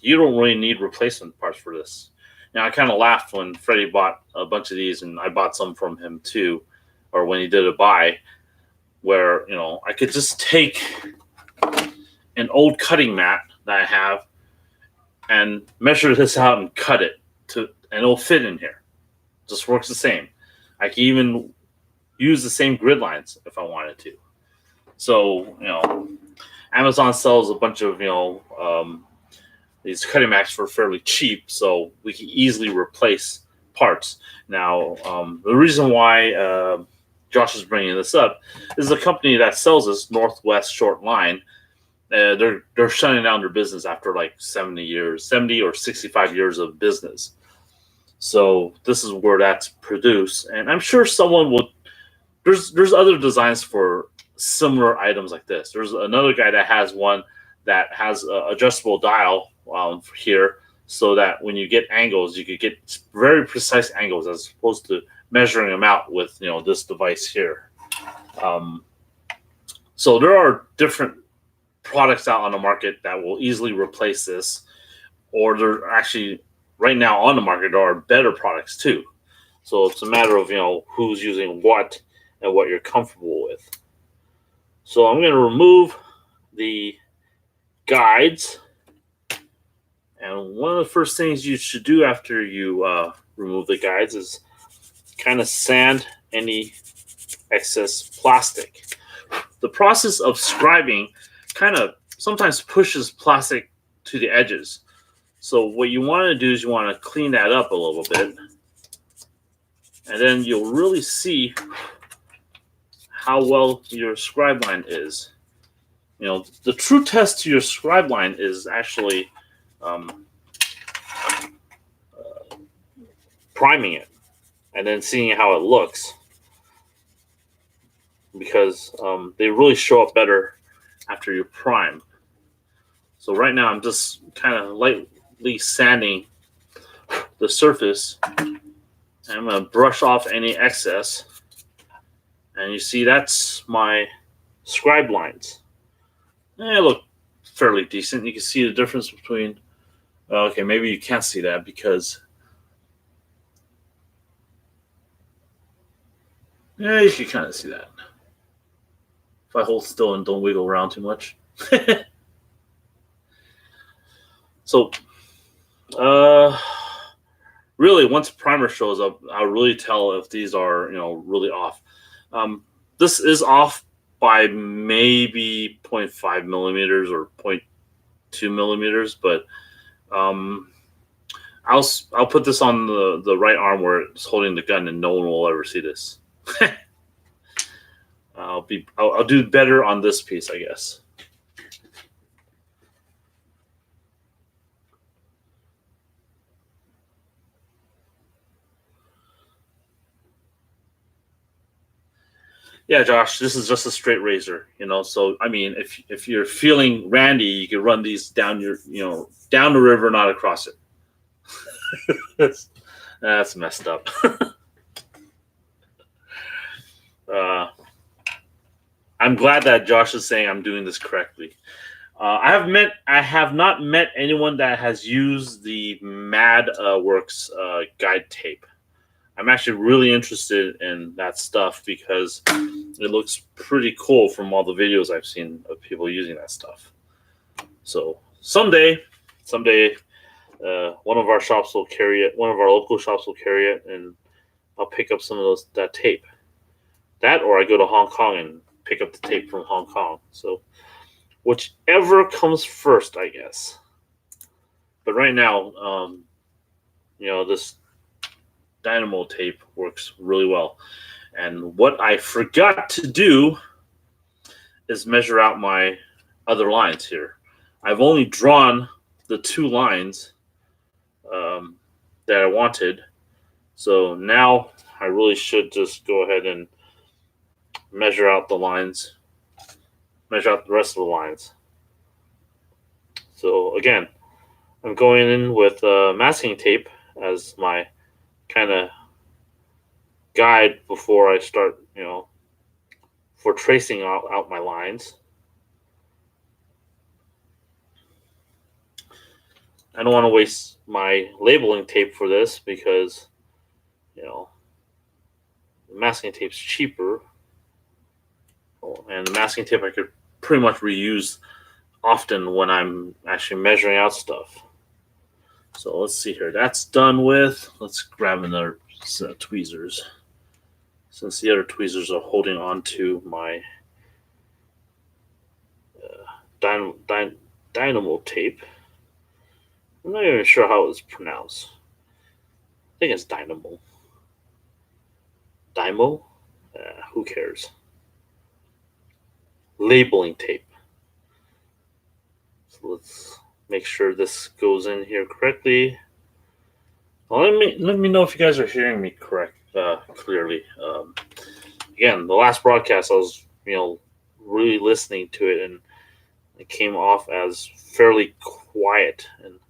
you don't really need replacement parts for this. Now I kind of laughed when Freddie bought a bunch of these, and I bought some from him too, or when he did a buy, where I could just take an old cutting mat that I have and measure this out and cut it and it'll fit in here. Just works the same. I can even use the same grid lines if I wanted to. So Amazon sells a bunch of these cutting mats for fairly cheap, so we can easily replace parts. Now, the reason why Josh is bringing this up is the company that sells this, Northwest Short Line. They're shutting down their business after like 70 or 65 years of business. So this is where that's produced, and I'm sure someone will. There's other designs for similar items like this. There's another guy that has one that has an adjustable dial here, so that when you get angles, you could get very precise angles as opposed to measuring them out with this device here. So there are different products out on the market that will easily replace this, or they're actually right now on the market there are better products too. So it's a matter of who's using what and what you're comfortable with. So I'm going to remove the guides, and one of the first things you should do after you remove the guides is kind of sand any excess plastic. The process of scribing kind of sometimes pushes plastic to the edges. So what you want to do is you want to clean that up a little bit, and then you'll really see how well your scribe line is. The true test to your scribe line is actually priming it and then seeing how it looks, because they really show up better after you prime. So right now I'm just kind of lightly sanding the surface, and I'm going to brush off any excess, and you see that's my scribe lines. They look fairly decent. You can see the difference between okay, maybe you can't see that because yeah, you can kind of see that if I hold still and don't wiggle around too much. So really, once primer shows up, I'll really tell if these are really off. This is off by maybe 0.5 millimeters or 0.2 millimeters, but I'll put this on the right arm where it's holding the gun, and no one will ever see this. I'll do better on this piece, I guess. Yeah, Josh, this is just a straight razor, So I mean, if you're feeling randy, you can run these down down the river, not across it. That's messed up. I'm glad that Josh is saying I'm doing this correctly. I have not met anyone that has used the Mad Works guide tape. I'm actually really interested in that stuff because it looks pretty cool from all the videos I've seen of people using that stuff. So someday, one of our shops will carry it. One of our local shops will carry it, and I'll pick up some of that tape. That, or I go to Hong Kong and pick up the tape from Hong Kong. So whichever comes first, I guess. But right now, this dynamo tape works really well. And what I forgot to do is measure out my other lines here. I've only drawn the two lines that I wanted. So now I really should just go ahead and measure out the lines, measure out the rest of the lines. So again, I'm going in with masking tape as my kind of guide before I start, for tracing out my lines. I don't want to waste my labeling tape for this because, the masking tape's cheaper. And the masking tape I could pretty much reuse often when I'm actually measuring out stuff. So let's see here. That's done with. Let's grab another set of tweezers. Since the other tweezers are holding on to my dynamo tape. I'm not even sure how it's pronounced. I think it's dynamo. Dymo? Who cares? Labeling tape. So let's make sure this goes in here correctly. Well, let me know if you guys are hearing me clearly. Again, the last broadcast I was really listening to it, and it came off as fairly quiet. And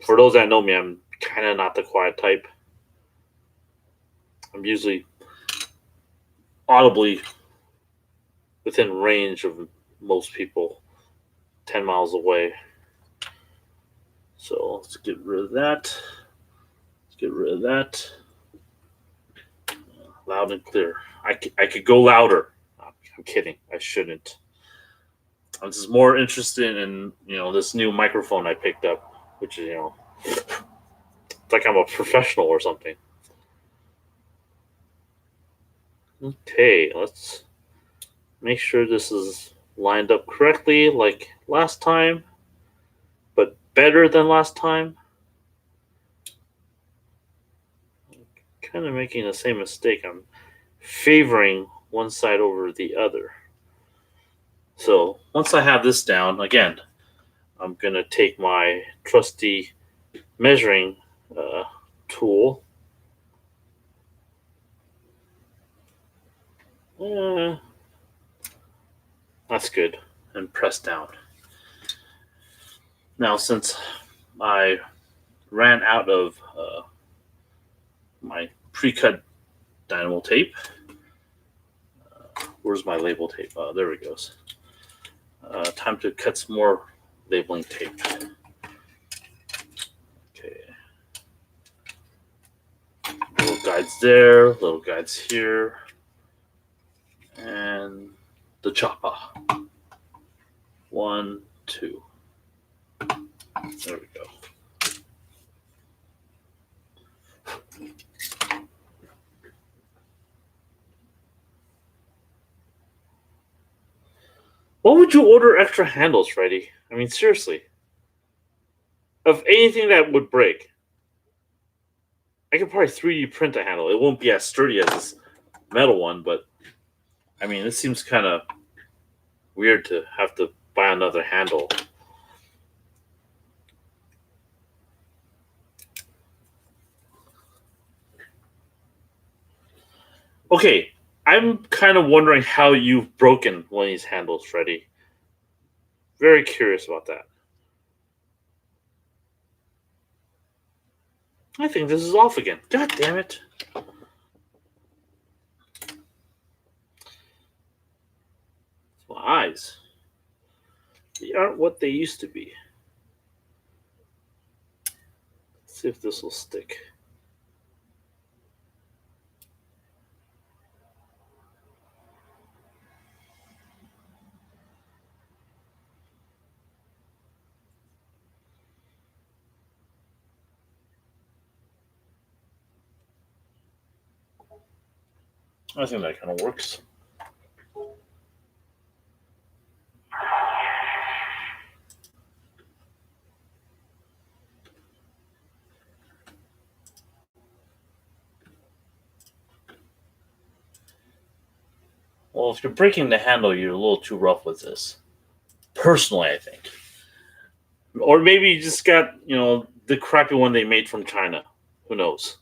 for those that know me, I'm kind of not the quiet type. I'm usually audibly within range of most people, 10 miles away. So let's get rid of that. Loud and clear. I could go louder. I'm kidding. I shouldn't. I'm just more interested in this new microphone I picked up, which is it's like I'm a professional or something. Okay, let's make sure this is lined up correctly like last time, but better than last time. I'm kind of making the same mistake. I'm favoring one side over the other. So once I have this down, again, I'm going to take my trusty measuring tool. That's good. And press down. Now, since I ran out of my pre-cut dynamo tape, where's my label tape? There it goes. Time to cut some more labeling tape. Okay. Little guides there, little guides here, and the chopper. 1, 2. There we go. What would you order extra handles, Freddy? I mean, seriously. Of anything that would break, I could probably 3D print a handle. It won't be as sturdy as this metal one, but I mean, it seems kind of weird to have to buy another handle. Okay, I'm kind of wondering how you've broken one of these handles, Freddy. Very curious about that. I think this is off again. God damn it. My eyes. They aren't what they used to be. Let's see if this will stick. I think that kind of works. Well, if you're breaking the handle, you're a little too rough with this. Personally, I think. Or maybe you just got, the crappy one they made from China. Who knows?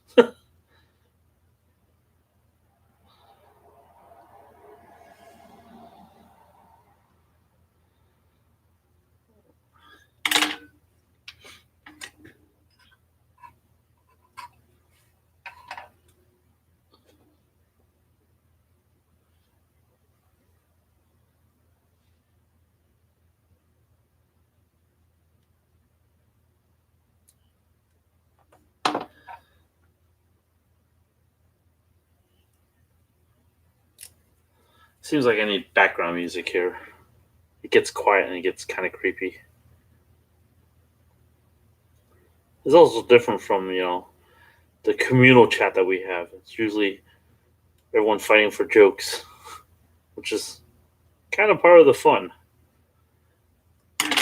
Seems like I need background music here. It gets quiet and it gets kind of creepy. It's also different from, the communal chat that we have. It's usually everyone fighting for jokes, which is kind of part of the fun.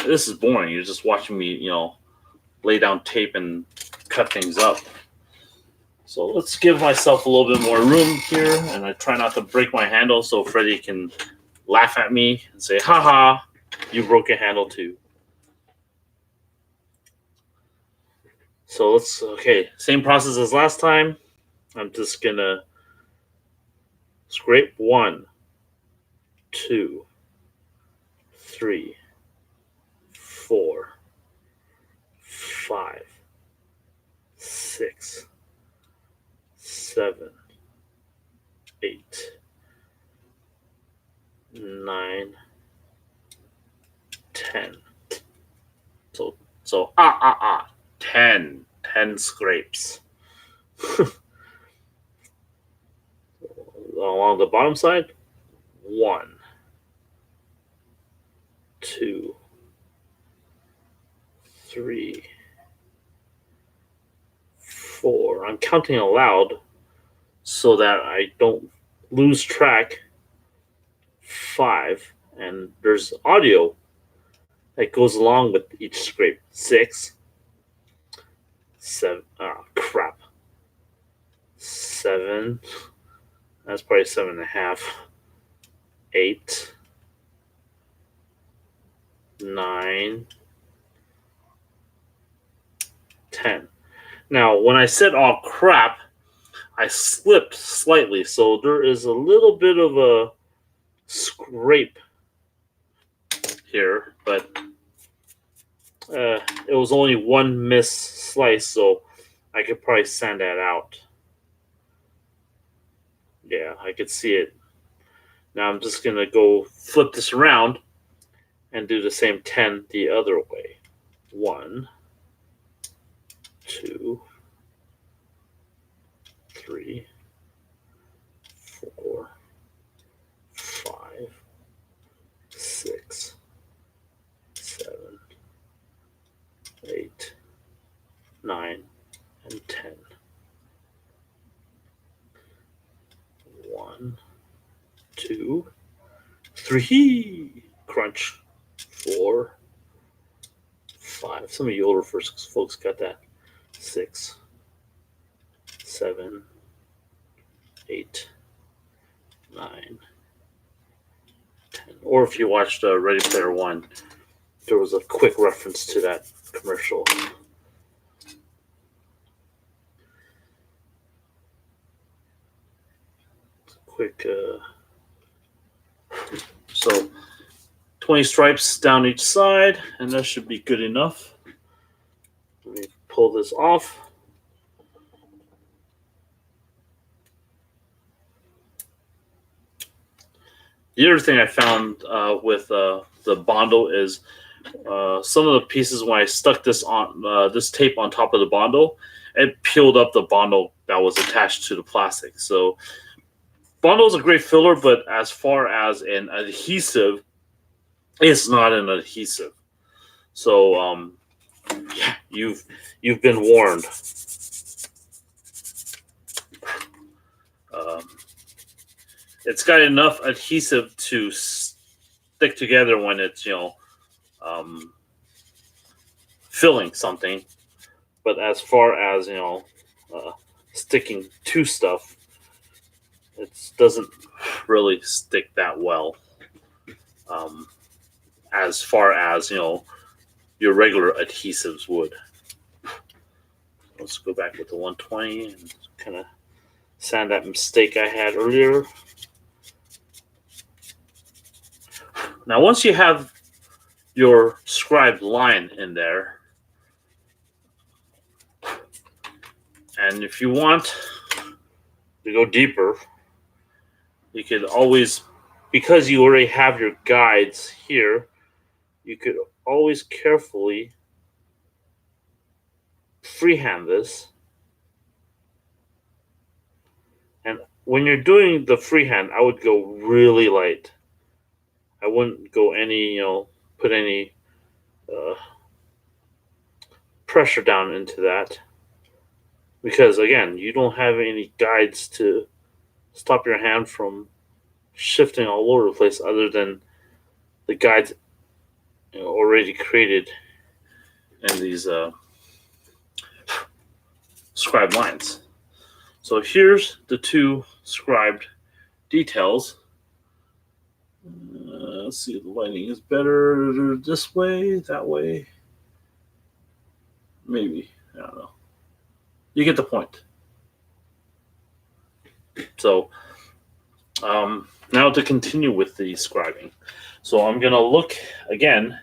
This is boring. You're just watching me, lay down tape and cut things up. So let's give myself a little bit more room here, and I try not to break my handle so Freddy can laugh at me and say, haha, you broke a handle too. So same process as last time. I'm just gonna scrape 1, 2, 3, 4, 5, 6, 7, 8, 9, 10. So 10 scrapes. Along the bottom side, 1, 2, 3, 4. I'm counting aloud so that I don't lose track. 5, and there's audio that goes along with each scrape. 6, 7. Oh crap. 7. That's probably 7.5. 8, 9, 10. Now, when I said "oh crap," I slipped slightly, so there is a little bit of a scrape here, but it was only one missed slice, so I could probably sand that out. Yeah, I could see it. Now I'm just going to go flip this around and do the same 10 the other way. 1, 2, 3, 4, 5, 6, 7, 8, 9, and 10. 1, 2, 3, crunch. 4, 5. Some of you older folks got that. 6, 7, 8, 9, 10. Or if you watched Ready Player One, there was a quick reference to that commercial. Quick. So 20 stripes down each side, and that should be good enough. Let me pull this off. The other thing I found with the Bondo is some of the pieces when I stuck this on this tape on top of the Bondo, it peeled up the Bondo that was attached to the plastic. So Bondo is a great filler, but as far as an adhesive, it's not an adhesive. So yeah, you've been warned. It's got enough adhesive to stick together when it's filling something, but as far as sticking to stuff, it doesn't really stick that well. As far as your regular adhesives would. Let's go back with the 120 and kind of sand that mistake I had earlier. Now, once you have your scribed line in there, and if you want to go deeper, you could always, because you already have your guides here, you could always carefully freehand this. And when you're doing the freehand, I would go really light. I wouldn't go any, put any pressure down into that. Because again, you don't have any guides to stop your hand from shifting all over the place other than the guides already created in these scribed lines. So here's the two scribed details. Let's see if the lighting is better this way, that way. Maybe. I don't know. You get the point. So now to continue with the scribing. So I'm going to look again.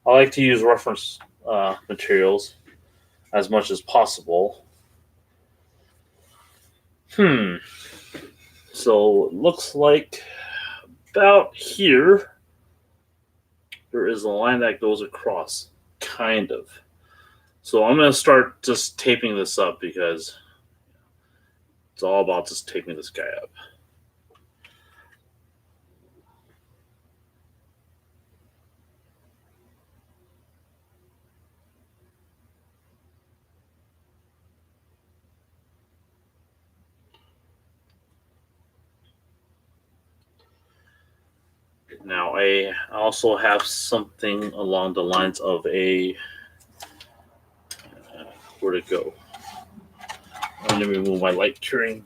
I like to use reference materials as much as possible. So it looks like about here there is a line that goes across, kind of. So I'm going to start just taping this up because it's all about just taping this guy up. Now I also have something along the lines of a where'd it go? Let me move my light curing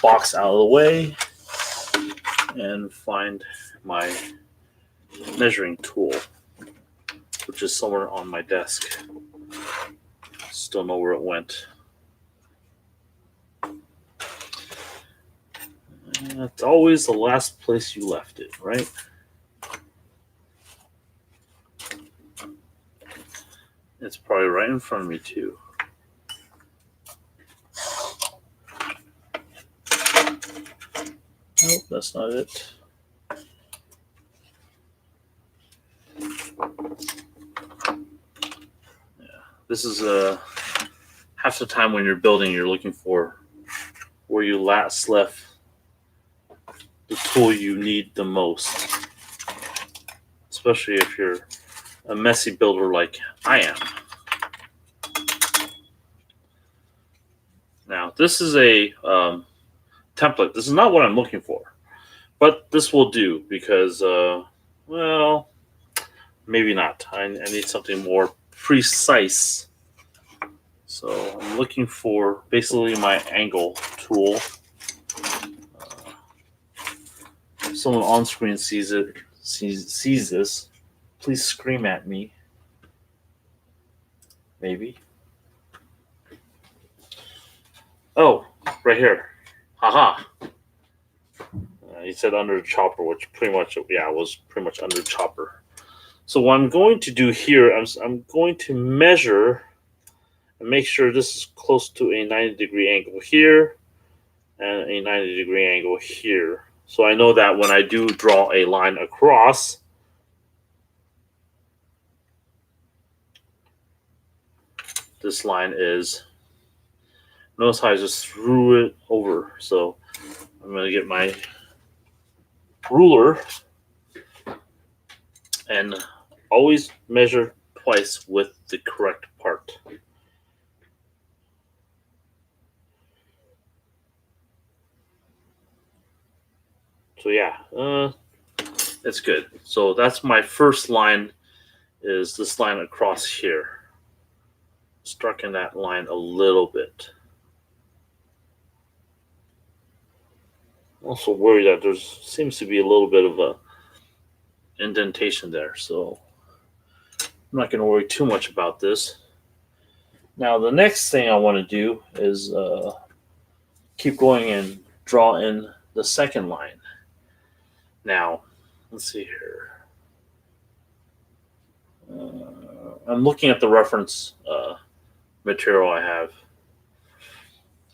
box out of the way and find my measuring tool, which is somewhere on my desk. Still know where it went. It's always the last place you left it, right? It's probably right in front of me too. Nope, that's not it. Yeah, this is half the time when you're building, you're looking for where you last left the tool you need the most, especially if you're a messy builder like I am. Now, this is a template. This is not what I'm looking for, but this will do because, well, maybe not. I need something more precise. So I'm looking for basically my angle tool. If someone on screen sees this, please scream at me. Maybe. Oh, right here. Haha. He said under the chopper, which pretty much, was pretty much under the chopper. So what I'm going to do here, I'm going to measure and make sure this is close to a 90-degree angle here and a 90-degree angle here. So I know that when I do draw a line across, this line is, notice how I just threw it over. So I'm going to get my ruler and always measure twice with the correct part. So yeah, it's good. So that's my first line, is this line across here. Struck in that line a little bit. Also worried that there seems to be a little bit of a indentation there. So I'm not going to worry too much about this. Now, the next thing I want to do is keep going and draw in the second line. Now, let's see here. I'm looking at the reference material I have.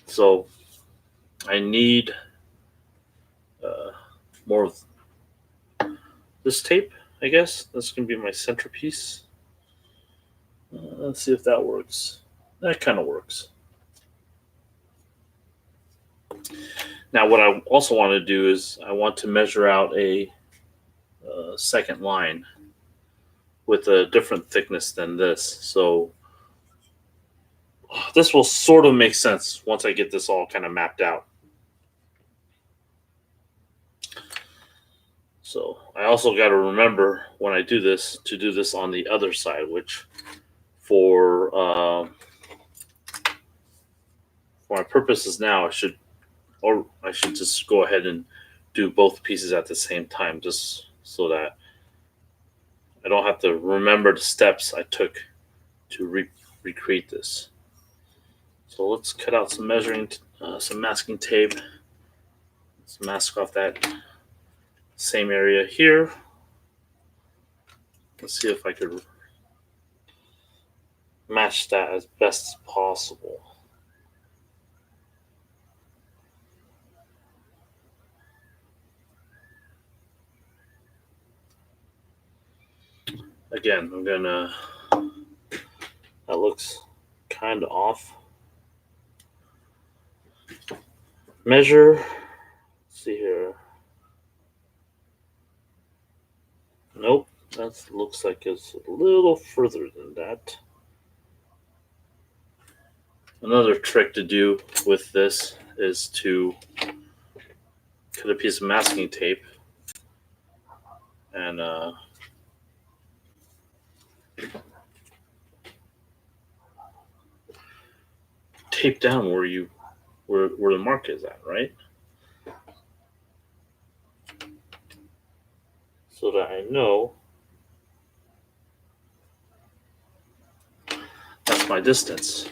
So I need more of this tape, I guess. That's going to be my centerpiece. Let's see if that works. That kind of works. Now, what I also want to do is I want to measure out a second line with a different thickness than this. So this will sort of make sense once I get this all kind of mapped out. So I also got to remember when I do this to do this on the other side, which for my purposes now, I should just go ahead and do both pieces at the same time, just so that I don't have to remember the steps I took to recreate this. So let's cut out some some masking tape. Let's mask off that same area here. Let's see if I could match that as best as possible. Again, that looks kind of off. Measure, let's see here. Nope, that looks like it's a little further than that. Another trick to do with this is to cut a piece of masking tape and tape down where the mark is at, right? So that I know that's my distance.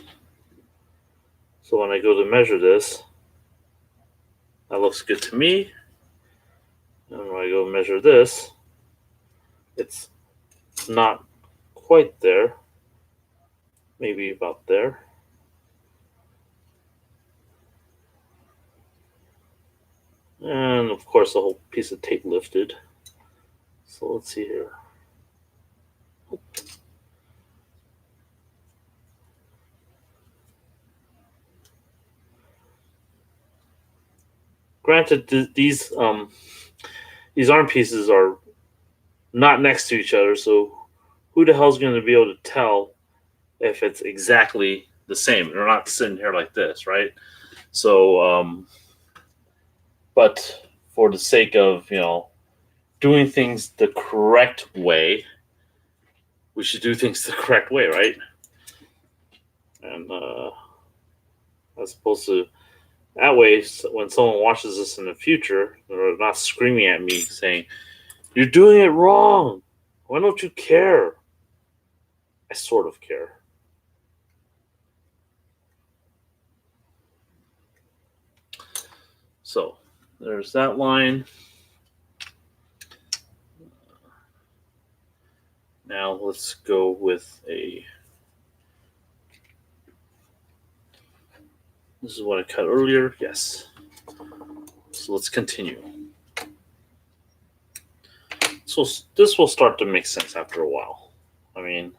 So when I go to measure this, that looks good to me. And when I go measure this, it's not quite there. Maybe about there. And of course, the whole piece of tape lifted. So let's see here. Granted, these arm pieces are not next to each other, so who the hell's going to be able to tell if it's exactly the same? They're not sitting here like this, right? So, but for the sake of doing things the correct way, we should do things the correct way, right? And as opposed to that way, when someone watches this in the future, they're not screaming at me saying, "You're doing it wrong. Why don't you care?" I sort of care. So there's that line. Now let's go with a. This is what I cut earlier. Yes. So let's continue. So this will start to make sense after a while. I mean,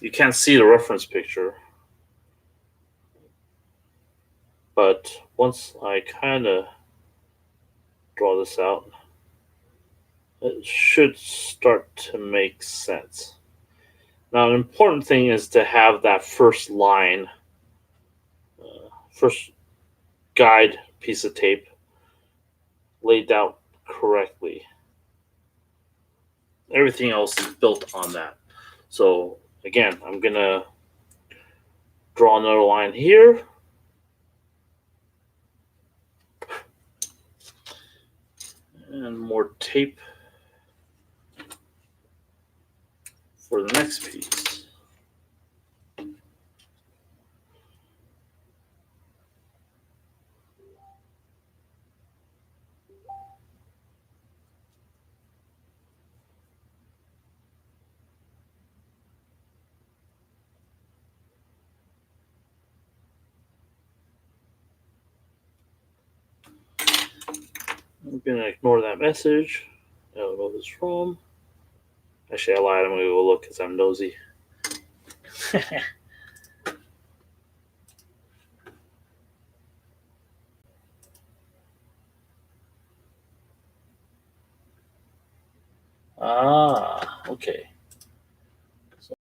you can't see the reference picture, but once I kind of draw this out, it should start to make sense. Now, an important thing is to have that first line, first guide piece of tape laid out correctly. Everything else is built on that. So again, I'm going to draw another line here. And more tape. for the next piece. I'm gonna ignore that message. I don't know who it's from. Actually, I lied. I'm gonna go look because I'm nosy. Ah, okay. So,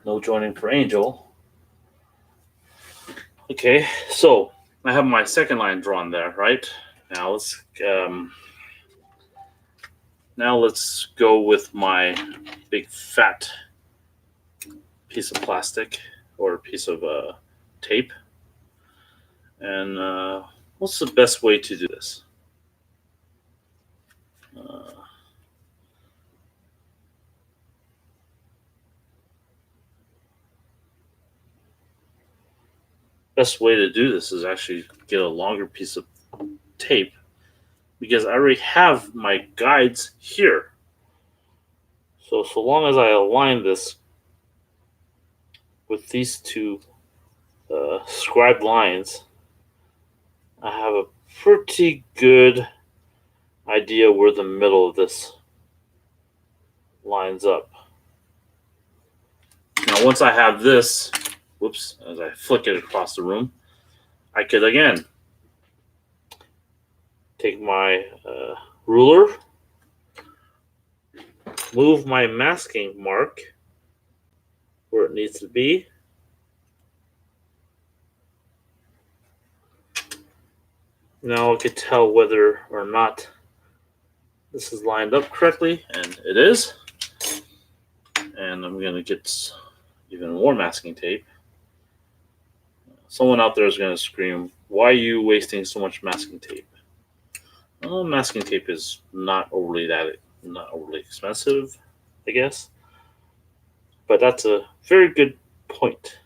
no joining for Angel. Okay, so I have my second line drawn there, right? Now let's go with my big fat piece of plastic or piece of tape. And what's the best way to do this? Best way to do this is actually get a longer piece of tape because I already have my guides here. So long as I align this with these two scribed lines, I have a pretty good idea where the middle of this lines up. Now, once I have this, whoops, as I flick it across the room, I could again take my ruler, move my masking mark where it needs to be, now I could tell whether or not this is lined up correctly, and it is. And I'm going to get even more masking tape. Someone out there is going to scream, "Why are you wasting so much masking tape?" Well, masking tape is not overly expensive, I guess. But that's a very good point.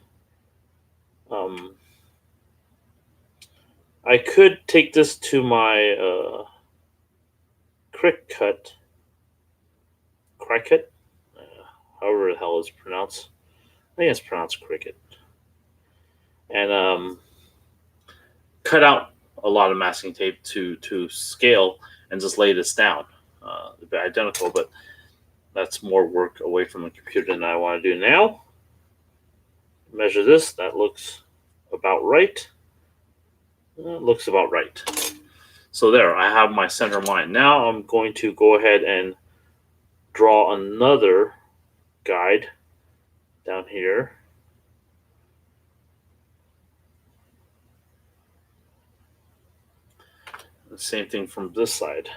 I could take this to my Cricut, however the hell it's pronounced. I think it's pronounced Cricut. And cut out a lot of masking tape to scale and just lay this down. They're identical, but that's more work away from the computer than I want to do now. Measure this. That looks about right. Looks about right. So there, I have my center line. Now I'm going to go ahead and draw another guide down here. The same thing from this side.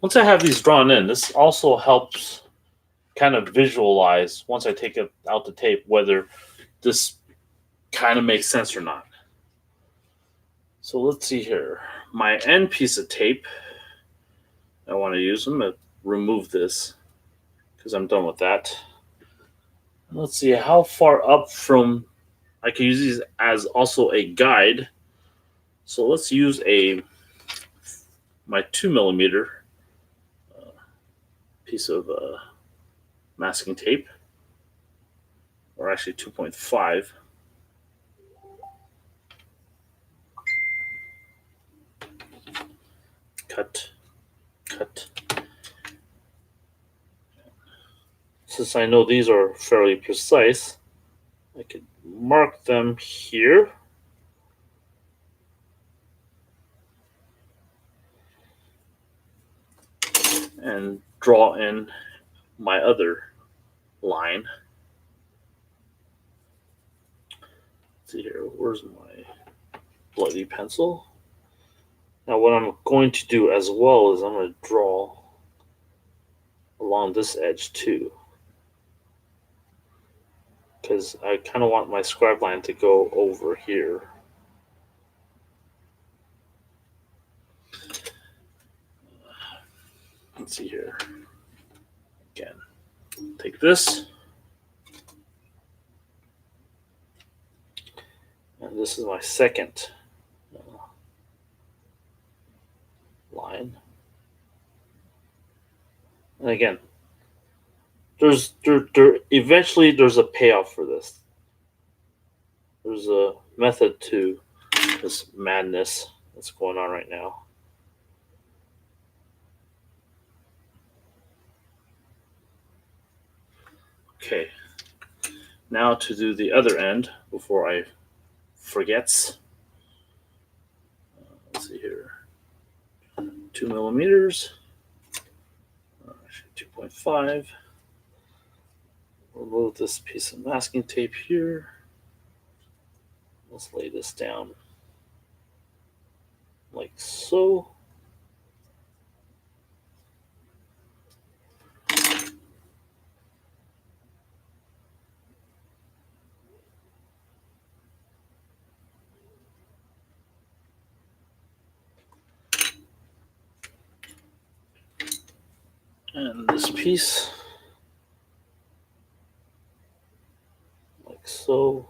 Once I have these drawn in, this also helps kind of visualize, once I take it out the tape, whether this kind of makes sense or not. So let's see here. My end piece of tape I want to use, I'm going to remove this because I'm done with that. Let's see how far up from, I can use these as also a guide. So let's use my 2mm piece of masking tape, or actually 2.5. Cut. Since I know these are fairly precise, I could mark them here. And draw in my other line. Let's see here, where's my bloody pencil? Now what I'm going to do as well is I'm going to draw along this edge too. because I kind of want my scribe line to go over here. Let's see here. Again, take this. And this is my second line. And again, eventually there's a payoff for this. There's a method to this madness that's going on right now. Okay, now to do the other end before I forgets. Let's see here, 2 millimeters, 2.5. Remove this piece of masking tape here. Let's lay this down like so. And this piece like so.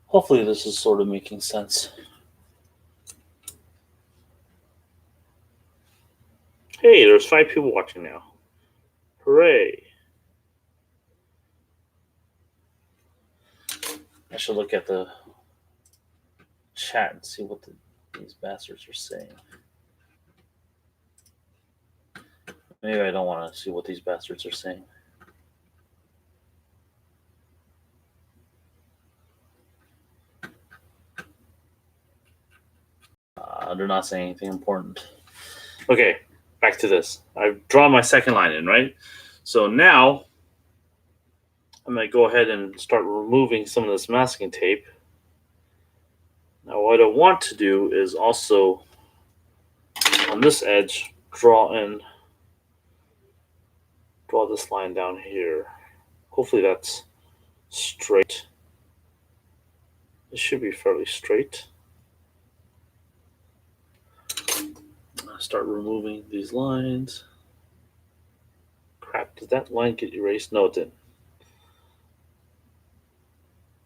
Hopefully this is sort of making sense. Hey, there's 5 people watching now. Hooray. I should look at the chat and see what these bastards are saying. Maybe I don't want to see what these bastards are saying. They're not saying anything important. Okay, back to this. I've drawn my second line in, right? So now I'm going to go ahead and start removing some of this masking tape. Now what I want to do is also on this edge draw this line down here. Hopefully that's straight. It should be fairly straight. Start removing these lines. Crap, did that line get erased? No, it didn't.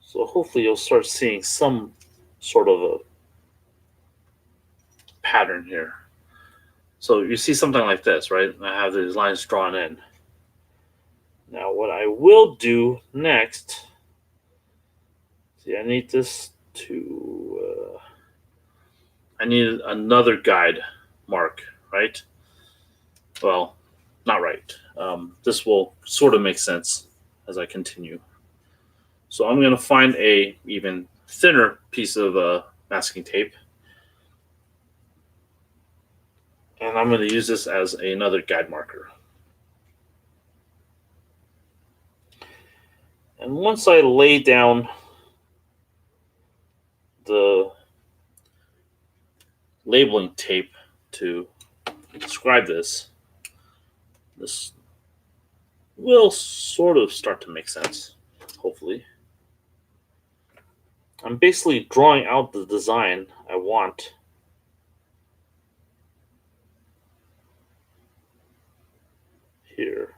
So hopefully you'll start seeing some sort of a pattern here. So you see something like this, right? I have these lines drawn in. Now what I will do next, see, I need this to, I need another guide mark, right? Well, not right. This will sort of make sense as I continue. So I'm going to find a even thinner piece of masking tape. And I'm going to use this as another guide marker. And once I lay down the labeling tape to describe this will sort of start to make sense, hopefully. I'm basically drawing out the design I want. Here.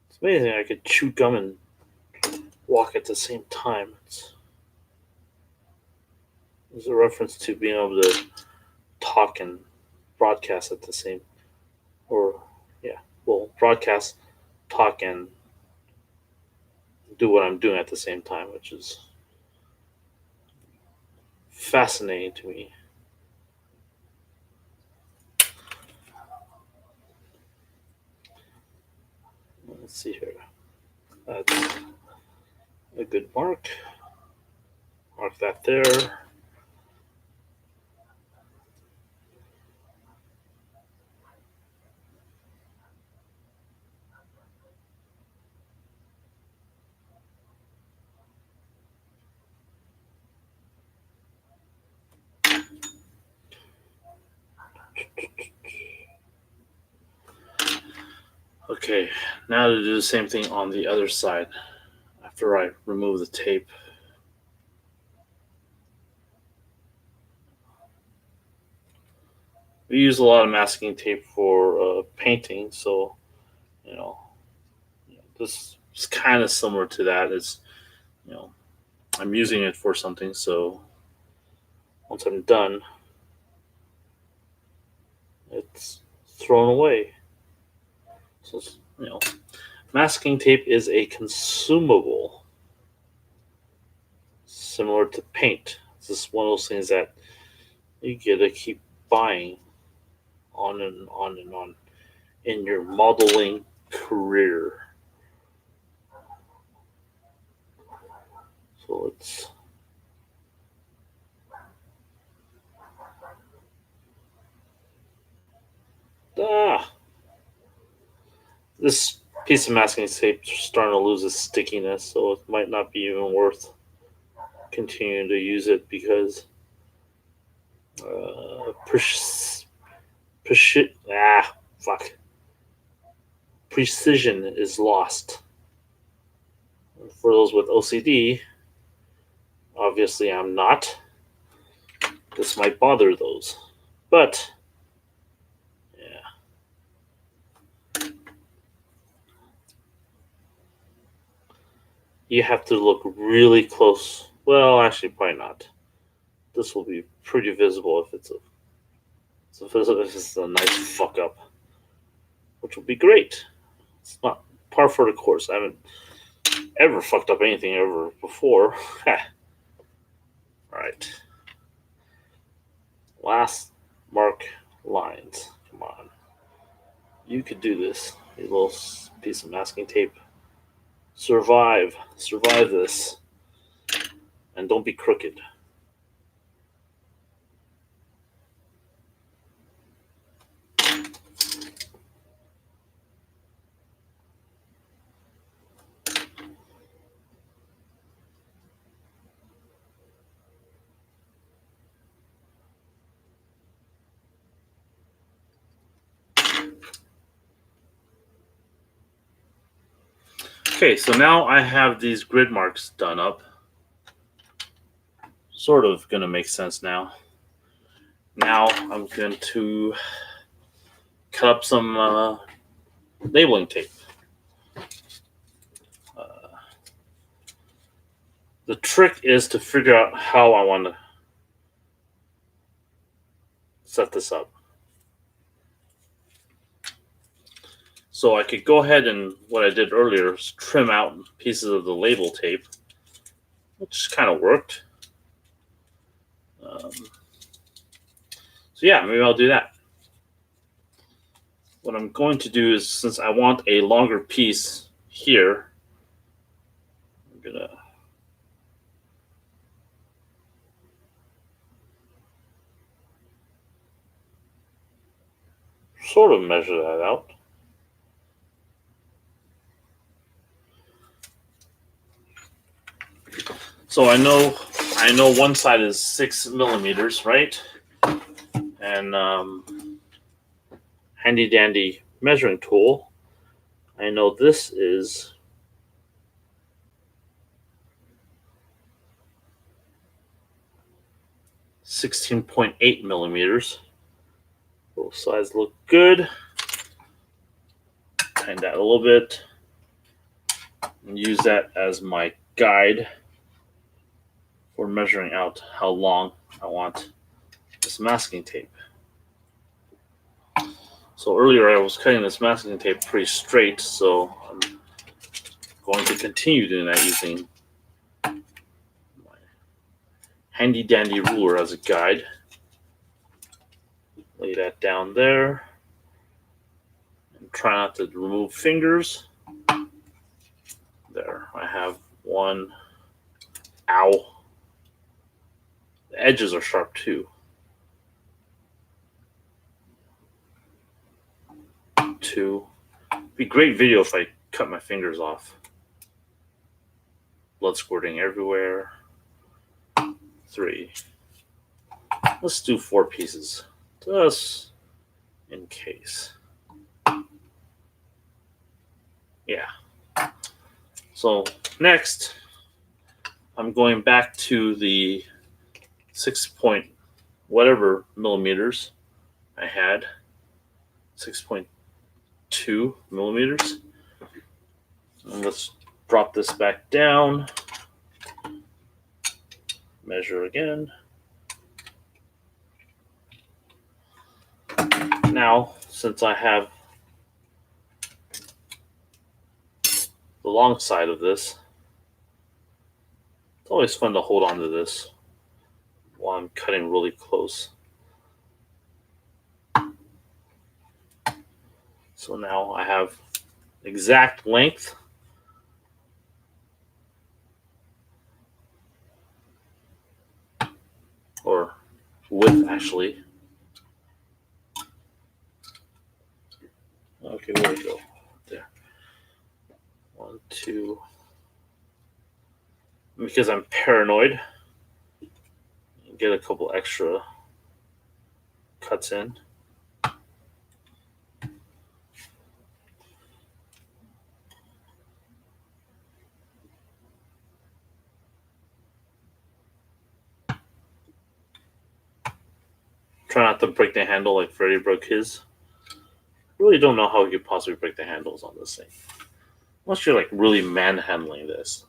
It's amazing I could chew gum and walk at the same time. There's a reference to being able to talk and broadcast at the same, broadcast, talk, and do what I'm doing at the same time, which is fascinating to me. Let's see here. That's a good mark. Mark that there. Okay, now to do the same thing on the other side after I remove the tape. We use a lot of masking tape for painting, so you know this is kind of similar to that. It's you know I'm using it for something, so once I'm done, it's thrown away. So masking tape is a consumable, similar to paint. It's just one of those things that you get to keep buying on and on and on in your modeling career. So it's this piece of masking tape is starting to lose its stickiness, so it might not be even worth continuing to use it because precision is lost. For those with OCD, obviously I'm not. This might bother those, but yeah. You have to look really close. Well, actually, probably not. This will be pretty visible if it's a nice fuck up, which will be great. It's not par for the course. I haven't ever fucked up anything ever before. All right. Last mark lines. Come on. You could do this. A little piece of masking tape. Survive. Survive this. And don't be crooked. Okay, so now I have these grid marks done up. Sort of going to make sense now. Now I'm going to cut up some labeling tape. The trick is to figure out how I want to set this up. So I could go ahead and, what I did earlier, is trim out pieces of the label tape, which kind of worked. So yeah, maybe I'll do that. What I'm going to do is, since I want a longer piece here, I'm going to sort of measure that out. So I know one side is 6 millimeters, right? And handy dandy measuring tool. I know this is 16.8 millimeters. Both sides look good. Tighten that a little bit. And use that as my guide for measuring out how long I want this masking tape. So earlier I was cutting this masking tape pretty straight, so I'm going to continue doing that using my handy dandy ruler as a guide. Lay that down there. And try not to remove fingers. I have one. Ow. The edges are sharp too. 2. It'd be great video if I cut my fingers off. Blood squirting everywhere. 3. Let's do 4 pieces, just in case. Yeah. So next, I'm going back to the 6 point whatever millimeters I had. 6.2 millimeters. And let's drop this back down. Measure again. Now, since I have the long side of this, it's always fun to hold on to this while I'm cutting really close. So now I have exact length. Or width, actually. Okay, where'd it go? There. 1, 2. Because I'm paranoid, get a couple extra cuts in. Try not to break the handle like Freddy broke his. Really don't know how you could possibly break the handles on this thing. Unless you're like really manhandling this.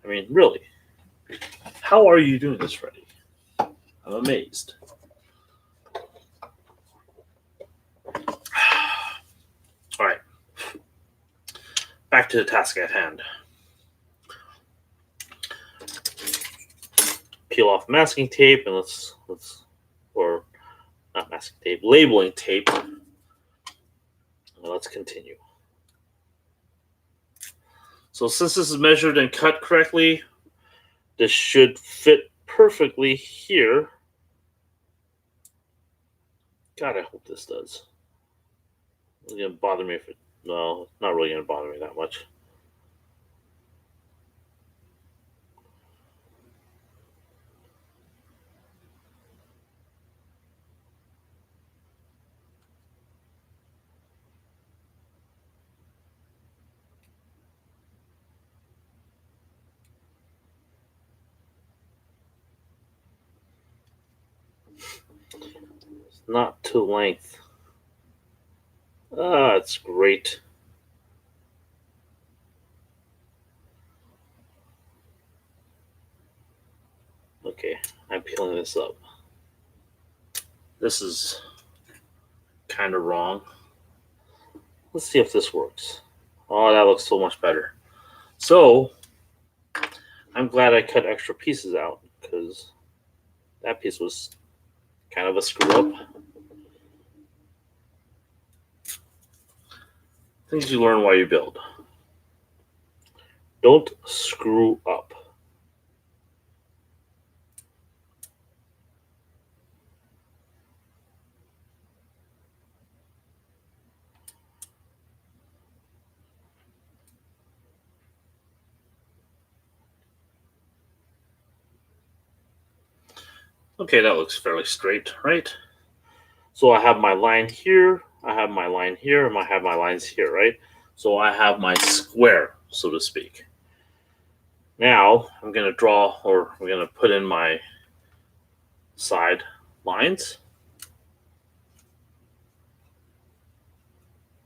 I mean, really. How are you doing this, Freddy? I'm amazed. All right. Back to the task at hand. Peel off masking tape and let's or not masking tape, labeling tape. And let's continue. So since this is measured and cut correctly, this should fit perfectly here. God, I hope this does. It's gonna bother me if it. No, it's not really gonna bother me that much. It's not to length. Ah, it's great. Okay, I'm peeling this up. This is kind of wrong. Let's see if this works. Oh, that looks so much better. So, I'm glad I cut extra pieces out because that piece was kind of a screw up. Things you learn while you build. Don't screw up. Okay, that looks fairly straight, right? So I have my line here, I have my line here, and I have my lines here, right? So I have my square, so to speak. Now I'm going to draw, or we're going to put in my side lines.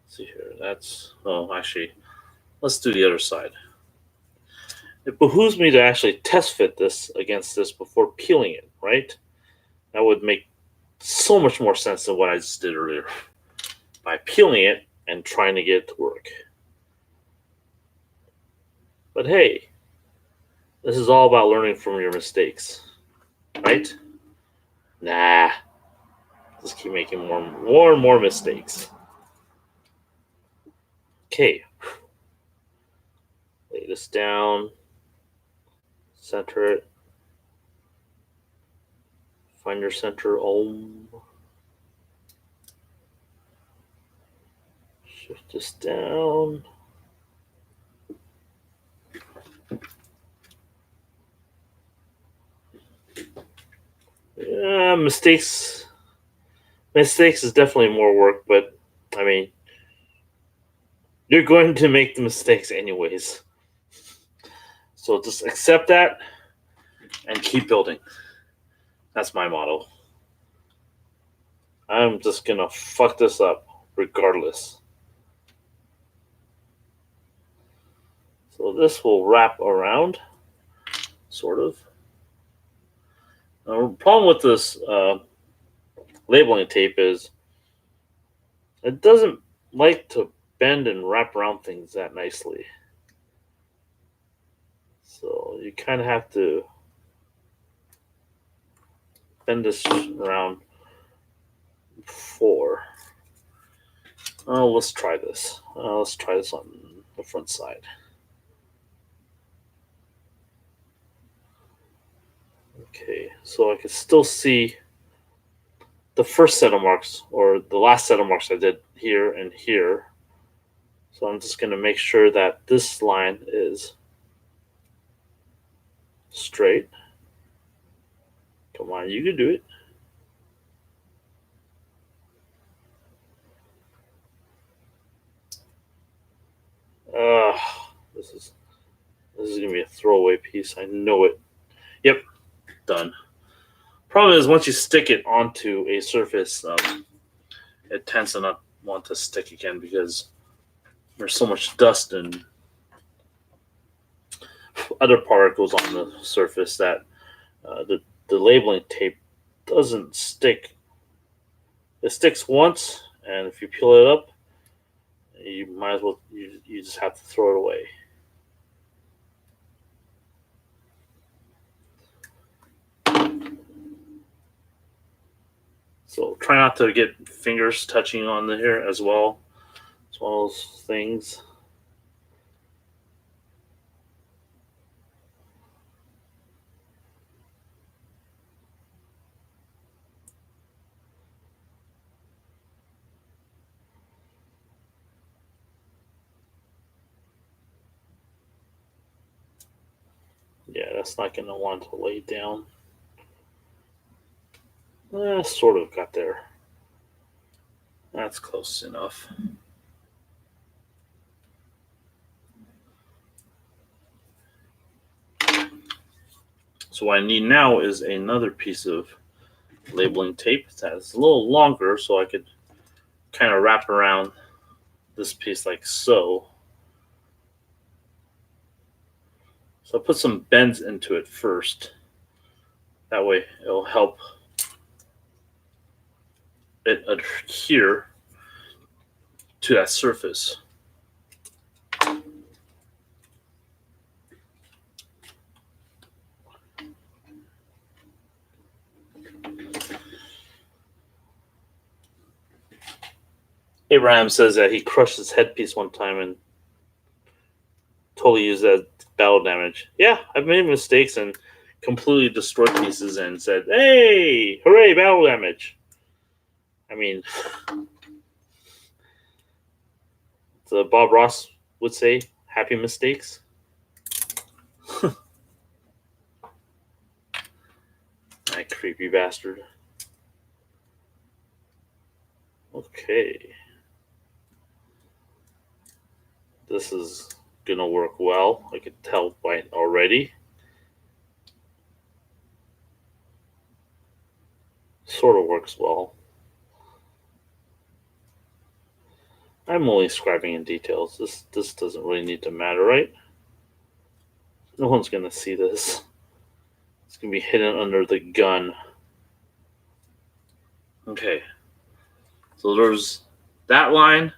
Let's see here, that's, oh, actually, let's do the other side. It behooves me to actually test fit this against this before peeling it, right? That would make so much more sense than what I just did earlier by peeling it and trying to get it to work. But hey, this is all about learning from your mistakes, right? Nah, just keep making more and more mistakes. Okay, lay this down, center it, find your center, Om. Shift this down. Yeah, mistakes is definitely more work, but I mean, you're going to make the mistakes anyways. So just accept that and keep building. That's my motto. I'm just gonna fuck this up regardless. So this will wrap around, sort of. The problem with this labeling tape is it doesn't like to bend and wrap around things that nicely. So you kind of have to bend this around before. Oh, let's try this. Let's try this on the front side. Okay, so I can still see the first set of marks, or the last set of marks I did here and here. So I'm just going to make sure that this line is straight. Come on, you can do it. This is gonna be a throwaway piece. I know it. Yep, done. Problem is, once you stick it onto a surface, it tends to not want to stick again because there's so much dust and other particles on the surface that the labeling tape doesn't stick. It sticks once, and if you peel it up, you might as well you just have to throw it away. So try not to get fingers touching on the here as well. It's one of those things. Yeah, that's not going to want to lay down. Sort of got there. That's close enough. So what I need now is another piece of labeling tape that's a little longer, so I could kind of wrap around this piece like so. So I'll put some bends into it first. That way it'll help it adhere to that surface. Abraham says that he crushed his headpiece one time and totally used that battle damage. Yeah, I've made mistakes and completely destroyed pieces and said, "Hey, hooray, battle damage!" I mean, the Bob Ross would say, "Happy mistakes." That creepy bastard. Okay. This is gonna work well. I could tell by it already. Sort of works well. I'm only scribing in details. This doesn't really need to matter, right? No one's gonna see this. It's gonna be hidden under the gun. Okay. So there's that line,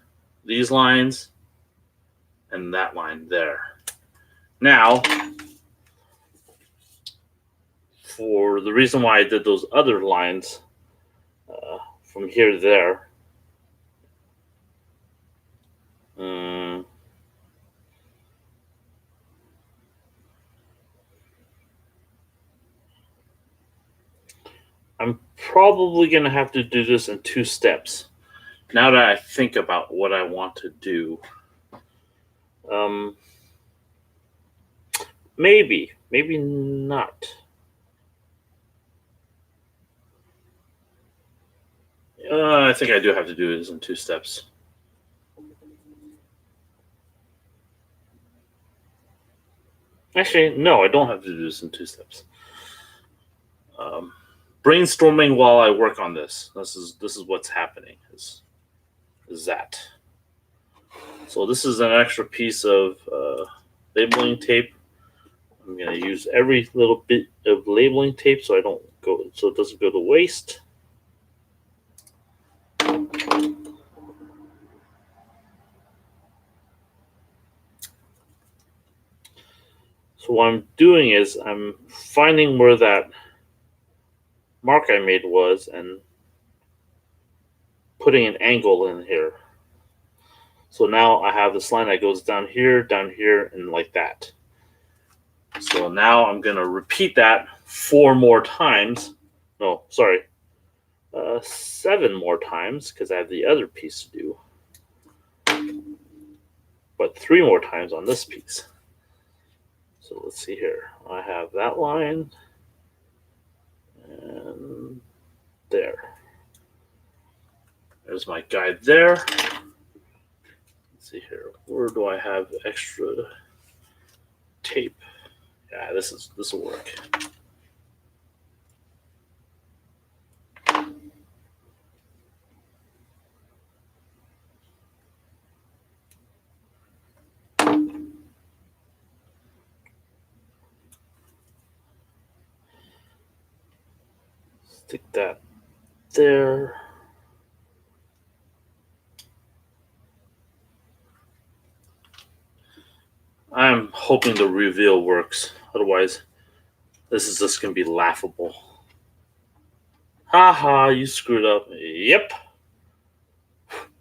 these lines, and that line there. Now, for the reason why I did those other lines from here to there, I'm probably going to have to do this in 2 steps. Now that I think about what I want to do. Um, maybe not. I think I do have to do this in 2 steps. Actually, no, I don't have to do this in 2 steps. Brainstorming while I work on this. This is what's happening. Is that? So this is an extra piece of labeling tape. I'm going to use every little bit of labeling tape so it doesn't go to waste. So what I'm doing is I'm finding where that mark I made was and putting an angle in here. So now I have this line that goes down here, and like that. So now I'm going to repeat that 4 more times. No, sorry. 7 more times because I have the other piece to do. But 3 more times on this piece. So let's see here. I have that line and there. There's my guide there. Let's see here. Where do I have extra tape? Yeah, this will work. Stick that there. I'm hoping the reveal works. Otherwise, this is just going to be laughable. Haha, you screwed up. Yep.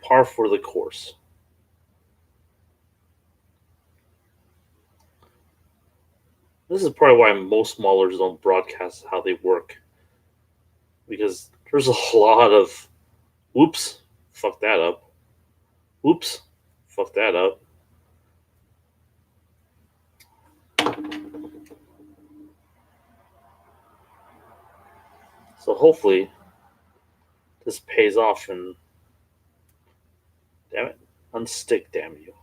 Par for the course. This is probably why most maulers don't broadcast how they work. Because there's a lot of whoops, fuck that up. Whoops, fuck that up. So hopefully this pays off and damn it, unstick, damn you.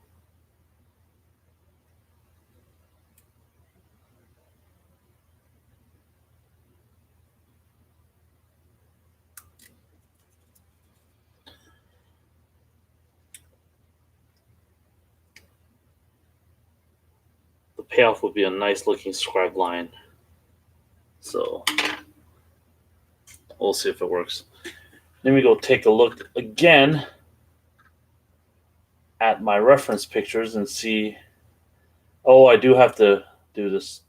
The payoff would be a nice looking scribe line. So we'll see if it works. Let me go take a look again at my reference pictures and see. Oh, I do have to do this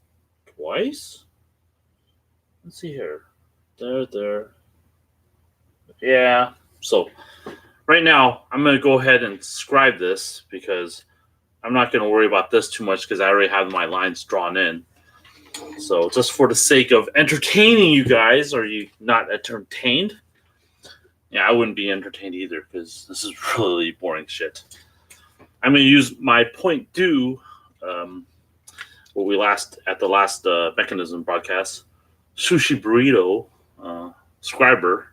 twice. Let's see here. There. Yeah. So right now, I'm going to go ahead and scribe this because I'm not going to worry about this too much because I already have my lines drawn in. So just for the sake of entertaining you guys, are you not entertained? Yeah, I wouldn't be entertained either because this is really boring shit. I'm going to use my point due, what we at the last mechanism broadcast, Sushi Burrito Scriber,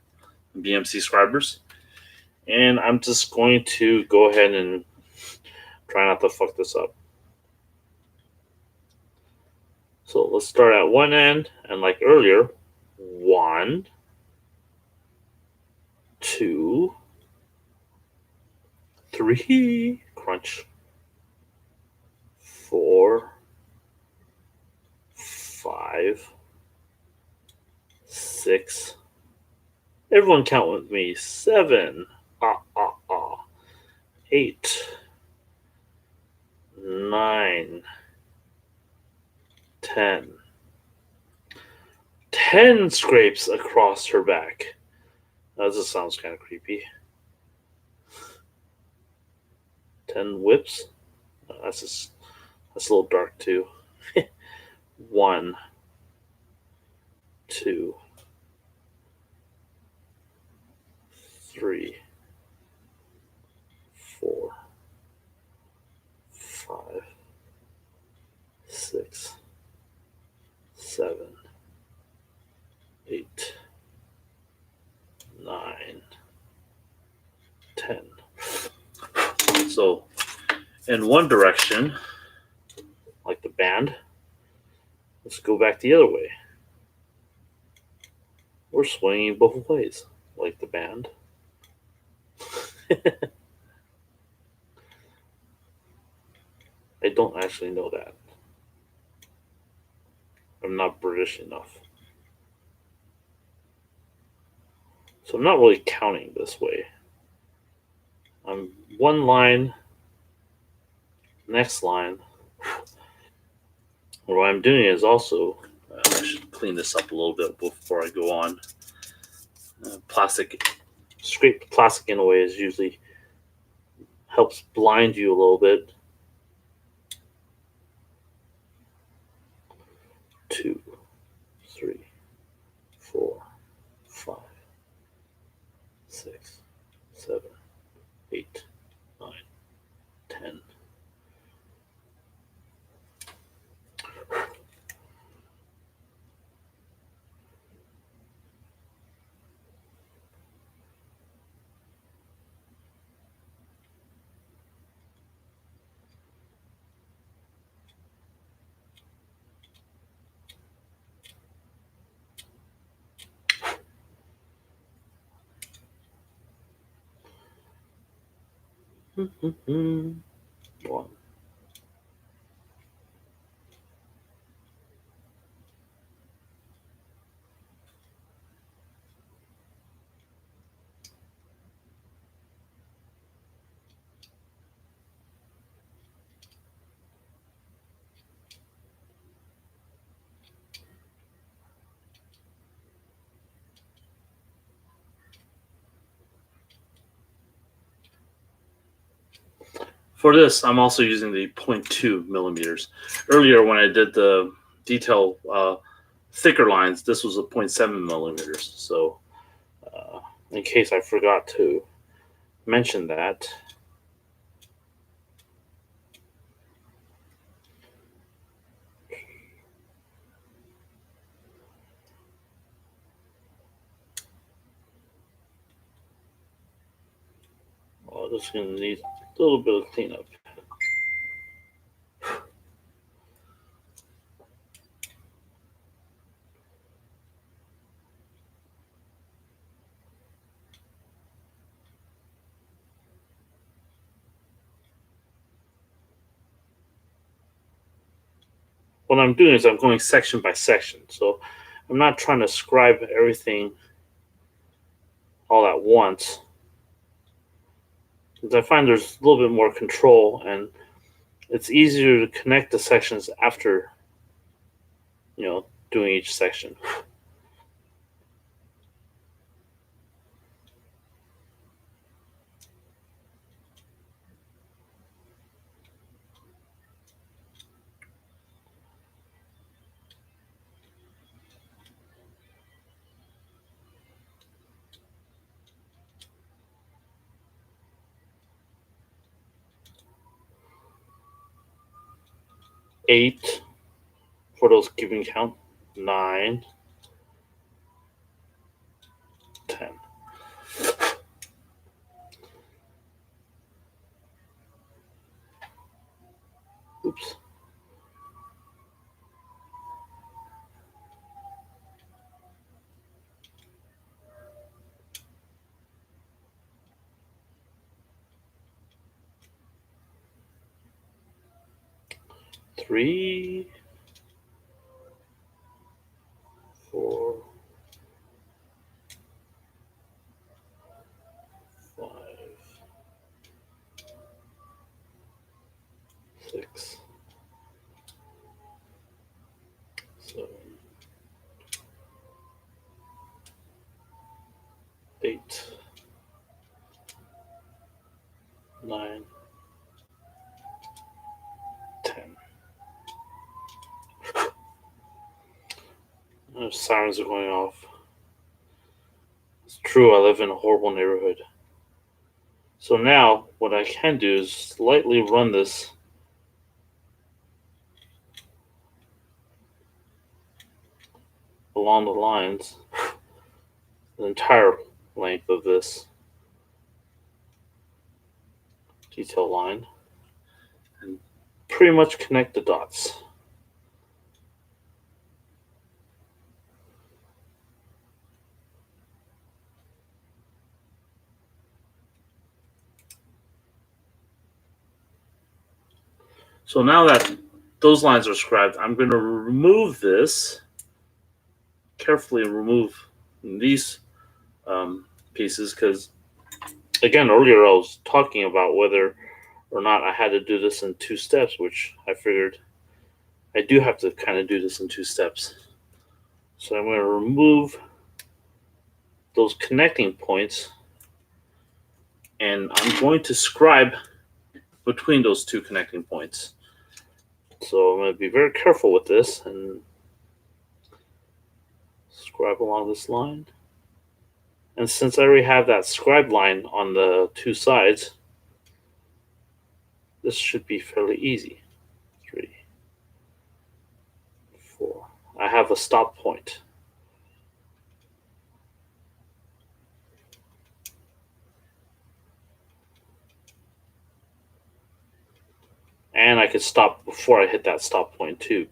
BMC Scribers. And I'm just going to go ahead and try not to fuck this up. So let's start at one end, and like earlier, 1, 2, 3, crunch, 4, 5, 6. Everyone count with me. 7, 8, 9, 10. 10 scrapes across her back. That just sounds kind of creepy. 10 whips. That's a little dark too. 1, 2, 3, 4, 5, 6, 7, 8, 9, 10. So in one direction, like the band, let's go back the other way. We're swinging both ways, like the band. I don't actually know that. I'm not British enough. So I'm not really counting this way. I'm one line, next line. What I'm doing is also, I should clean this up a little bit before I go on. Scrape plastic in a way is usually helps blind you a little bit. 2, 3, 4, 5, 6, 7, 8, 9, 10. One. For this, I'm also using the 0.2 millimeters. Earlier, when I did the detail thicker lines, this was a 0.7 millimeters. So, in case I forgot to mention that, this is going to need a little bit of cleanup. What I'm doing is I'm going section by section. So I'm not trying to scribe everything all at once. Because I find there's a little bit more control and it's easier to connect the sections after, doing each section. Eight for those giving count. 9, 10. Oops. Three, 4, 5, 6, 7, 8, 9, 10. Sirens are going off. It's true, I live in a horrible neighborhood. So now what I can do is slightly run this along the lines, the entire length of this detail line, and pretty much connect the dots. So now that those lines are scribed, I'm going to remove this, carefully remove these pieces, because again, earlier I was talking about whether or not I had to do this in 2 steps, which I figured I do have to kind of do this in 2 steps. So I'm going to remove those connecting points, and I'm going to scribe between those 2 connecting points. So I'm going to be very careful with this and scribe along this line. And since I already have that scribe line on the 2 sides, this should be fairly easy. 3, 4. I have a stop point. And I could stop before I hit that stop point too,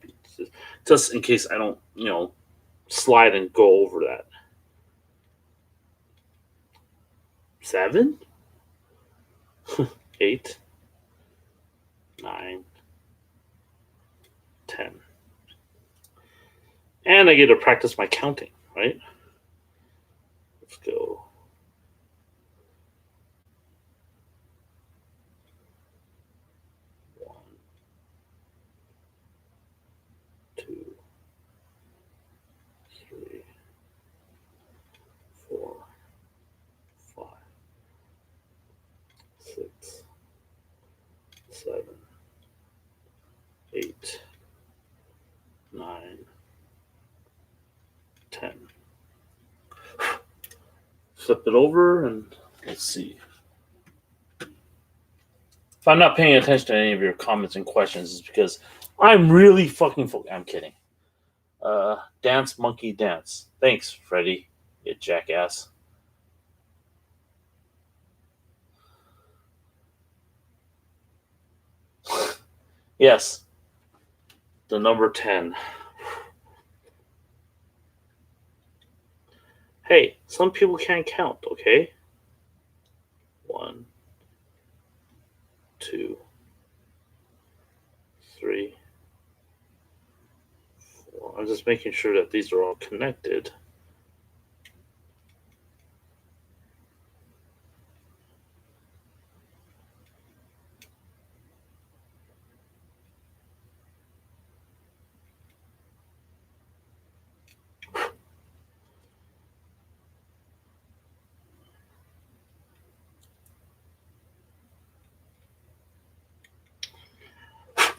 just in case I don't, slide and go over that. 7, 8, 9, 10. And I get to practice my counting, right? Let's go. 1, 2, 3, 4, 5, 6, 7, 8, 9, 10. Flip it over and let's see. If I'm not paying attention to any of your comments and questions, it's because I'm really fucking focused. I'm kidding. Dance, monkey, dance. Thanks, Freddy, you jackass. Yes, the number 10. Hey, some people can't count, okay? 1, 2, 3, 4. I'm just making sure that these are all connected.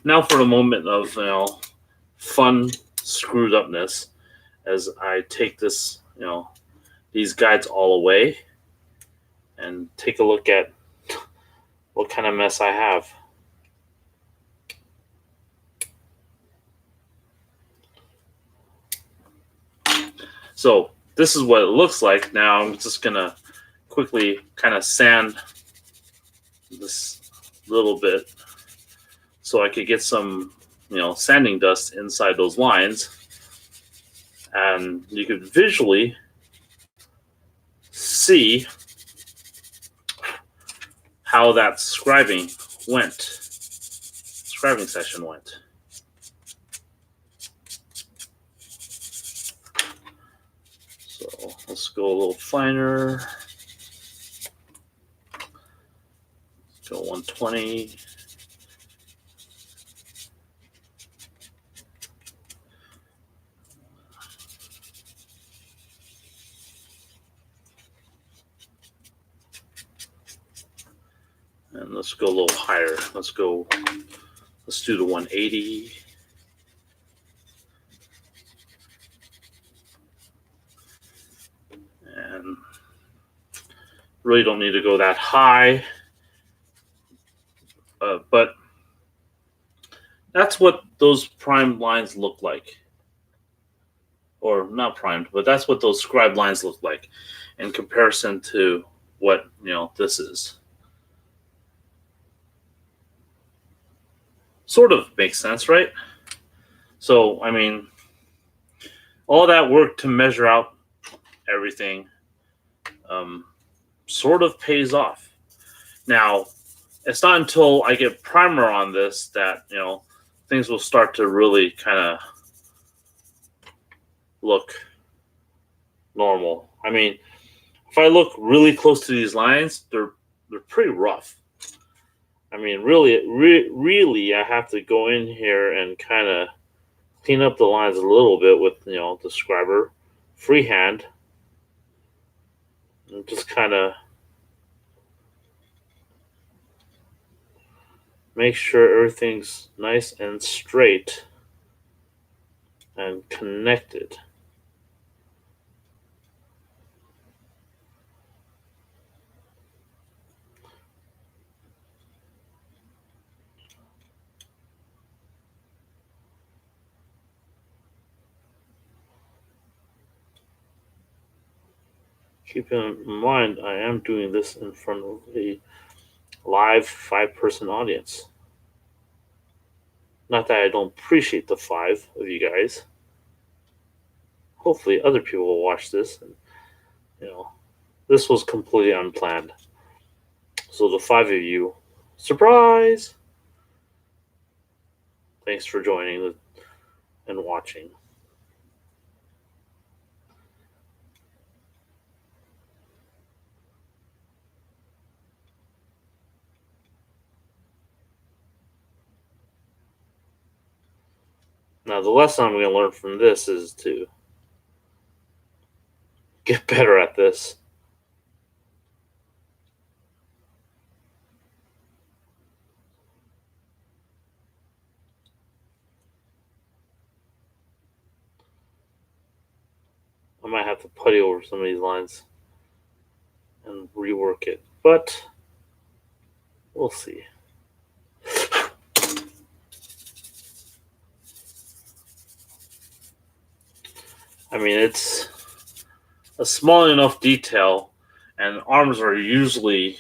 Now for a moment of fun screwed upness, as I take this these guides all away and take a look at what kind of mess I have. So this is what it looks like. Now I'm just gonna quickly kind of sand this little bit so I could get some sanding dust inside those lines, and you could visually see how that scribing session went. So let's go a little finer. Let's go 120. And let's go a little higher. Let's do the 180. And really don't need to go that high. But that's what those primed lines look like. Or not primed, but that's what those scribed lines look like in comparison to what, this is. Sort of makes sense, right? So, I mean, all that work to measure out everything sort of pays off. Now, it's not until I get primer on this that, things will start to really kind of look normal. I mean, if I look really close to these lines, they're pretty rough. I mean, really, I have to go in here and kind of clean up the lines a little bit with, the scriber freehand, and just kind of make sure everything's nice and straight and connected. Keep in mind, I am doing this in front of a live 5-person audience. Not that I don't appreciate the 5 of you guys. Hopefully other people will watch this. And, this was completely unplanned. So the 5 of you, surprise! Thanks for joining and watching. Now, the lesson I'm going to learn from this is to get better at this. I might have to putty over some of these lines and rework it, but we'll see. I mean, it's a small enough detail, and arms are usually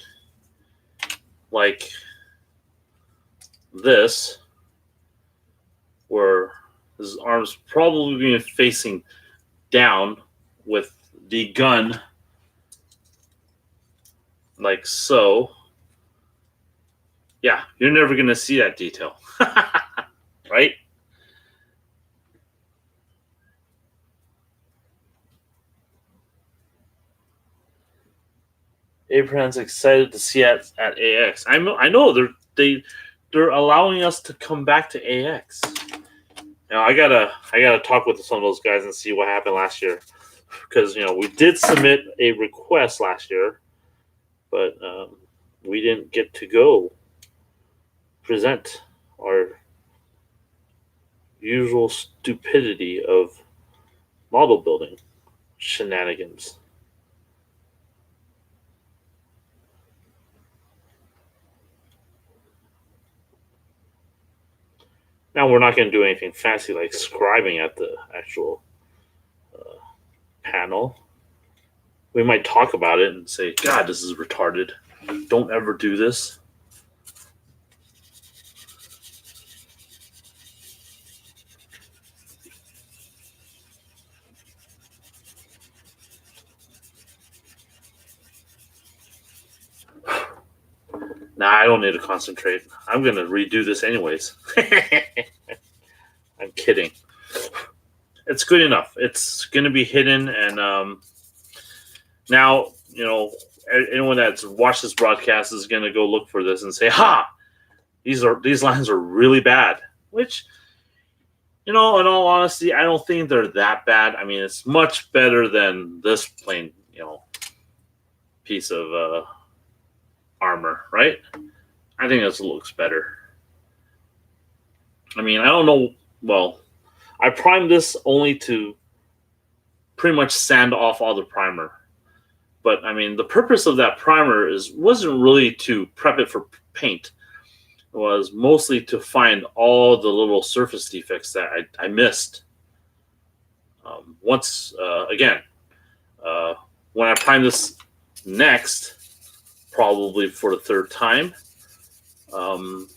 like this, where his arms probably being facing down with the gun like so. Yeah, you're never going to see that detail, right? Abraham's excited to see at AX. I know they're allowing us to come back to AX. Now I gotta talk with some of those guys and see what happened last year, because we did submit a request last year, but we didn't get to go present our usual stupidity of model building shenanigans. Now we're not going to do anything fancy like scribing at the actual panel. We might talk about it and say, God, this is retarded. Don't ever do this. Nah, I don't need to concentrate. I'm going to redo this anyways. I'm kidding. It's good enough. It's going to be hidden, and now, anyone that's watched this broadcast is going to go look for this and say, ha, these lines are really bad, which, in all honesty, I don't think they're that bad. I mean, it's much better than this plain, piece of armor, right? I think this looks better. I mean, I don't know. Well, I primed this only to pretty much sand off all the primer. But I mean, the purpose of that primer wasn't really to prep it for paint. was mostly to find all the little surface defects that I missed. Once again, uh, when I prime this next, probably for the third time, um,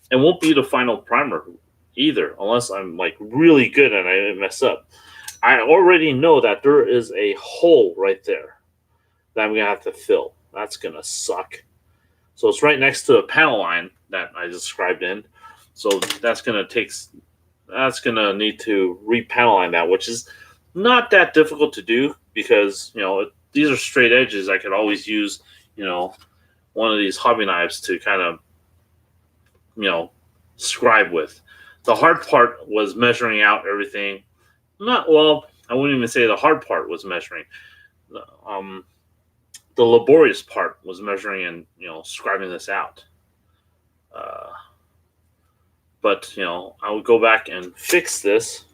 it won't be the final primer either, unless I'm like really good and I didn't mess up. I already know that there is a hole right there that I'm gonna have to fill. That's gonna suck. So it's right next to a panel line that I described in. So that's gonna need to repanel line that, which is not that difficult to do because these are straight edges. I could always use one of these hobby knives to kind of scribe with. The hard part was measuring out everything. Not well. I wouldn't even say the hard part was measuring. Um, the laborious part was measuring and scribing this out. Uh, but I would go back and fix this.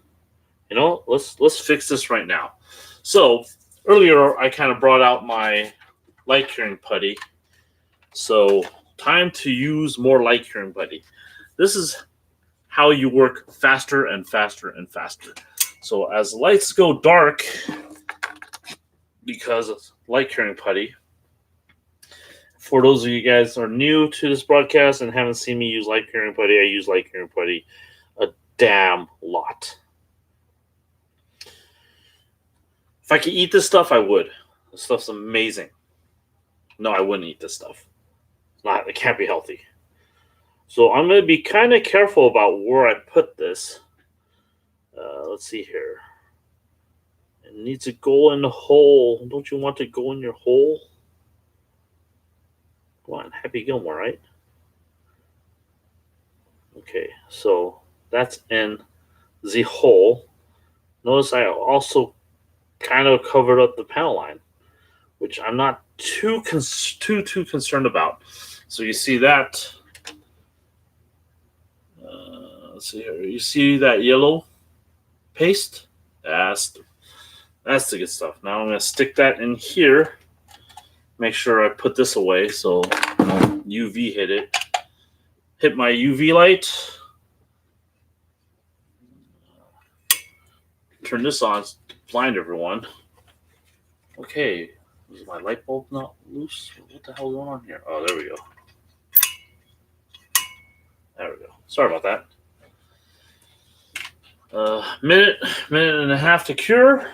Let's fix this right now. So earlier I kind of brought out my light curing putty. So time to use more light curing putty. This is how you work faster and faster and faster. So as lights go dark, because of light curing putty, for those of you guys who are new to this broadcast and haven't seen me use light curing putty, I use light curing putty a damn lot. If I could eat this stuff, I would. This stuff's amazing. No, I wouldn't eat this stuff. It can't be healthy. So I'm going to be kind of careful about where I put this. Let's see here. It needs to go in the hole. Don't you want to go in your hole? Come on, Happy Gilmore, right? Okay, so that's in the hole. Notice I also kind of covered up the panel line, which I'm not too concerned about. So you see that. Let's see here. You see that yellow paste? That's the good stuff. Now I'm going to stick that in here. Make sure I put this away so UV hit it. Hit my UV light. Turn this on to blind everyone. Okay. Is my light bulb not loose? What the hell is going on here? Oh, there we go. There we go. Sorry about that. Minute and a half to cure.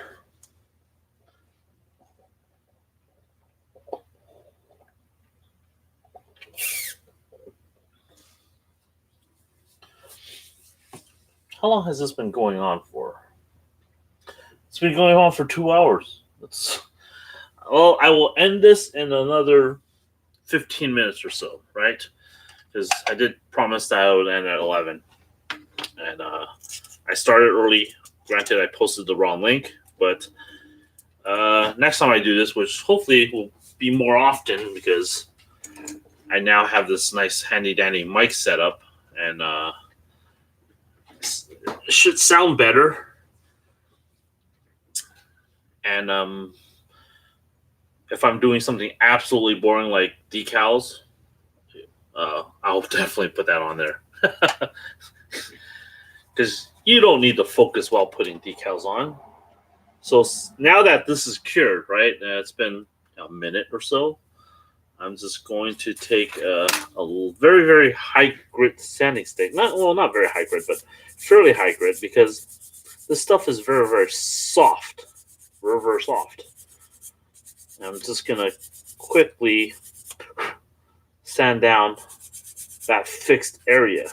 How long has this been going on for? It's been going on for 2 hours. Well, I will end this in another 15 minutes or so, right? Because I did promise that I would end at 11. And I started early. Granted, I posted the wrong link, but next time I do this, which hopefully will be more often because I now have this nice handy-dandy mic set up, and it should sound better. And if I'm doing something absolutely boring like decals, I'll definitely put that on there. Because you don't need to focus while putting decals on. So now that this is cured, right, and it's been a minute or so, I'm just going to take a very, very high grit sanding stick. Not very high grit, but fairly high grit, because this stuff is very, very soft. Very, very soft. And I'm just going to quickly sand down that fixed area.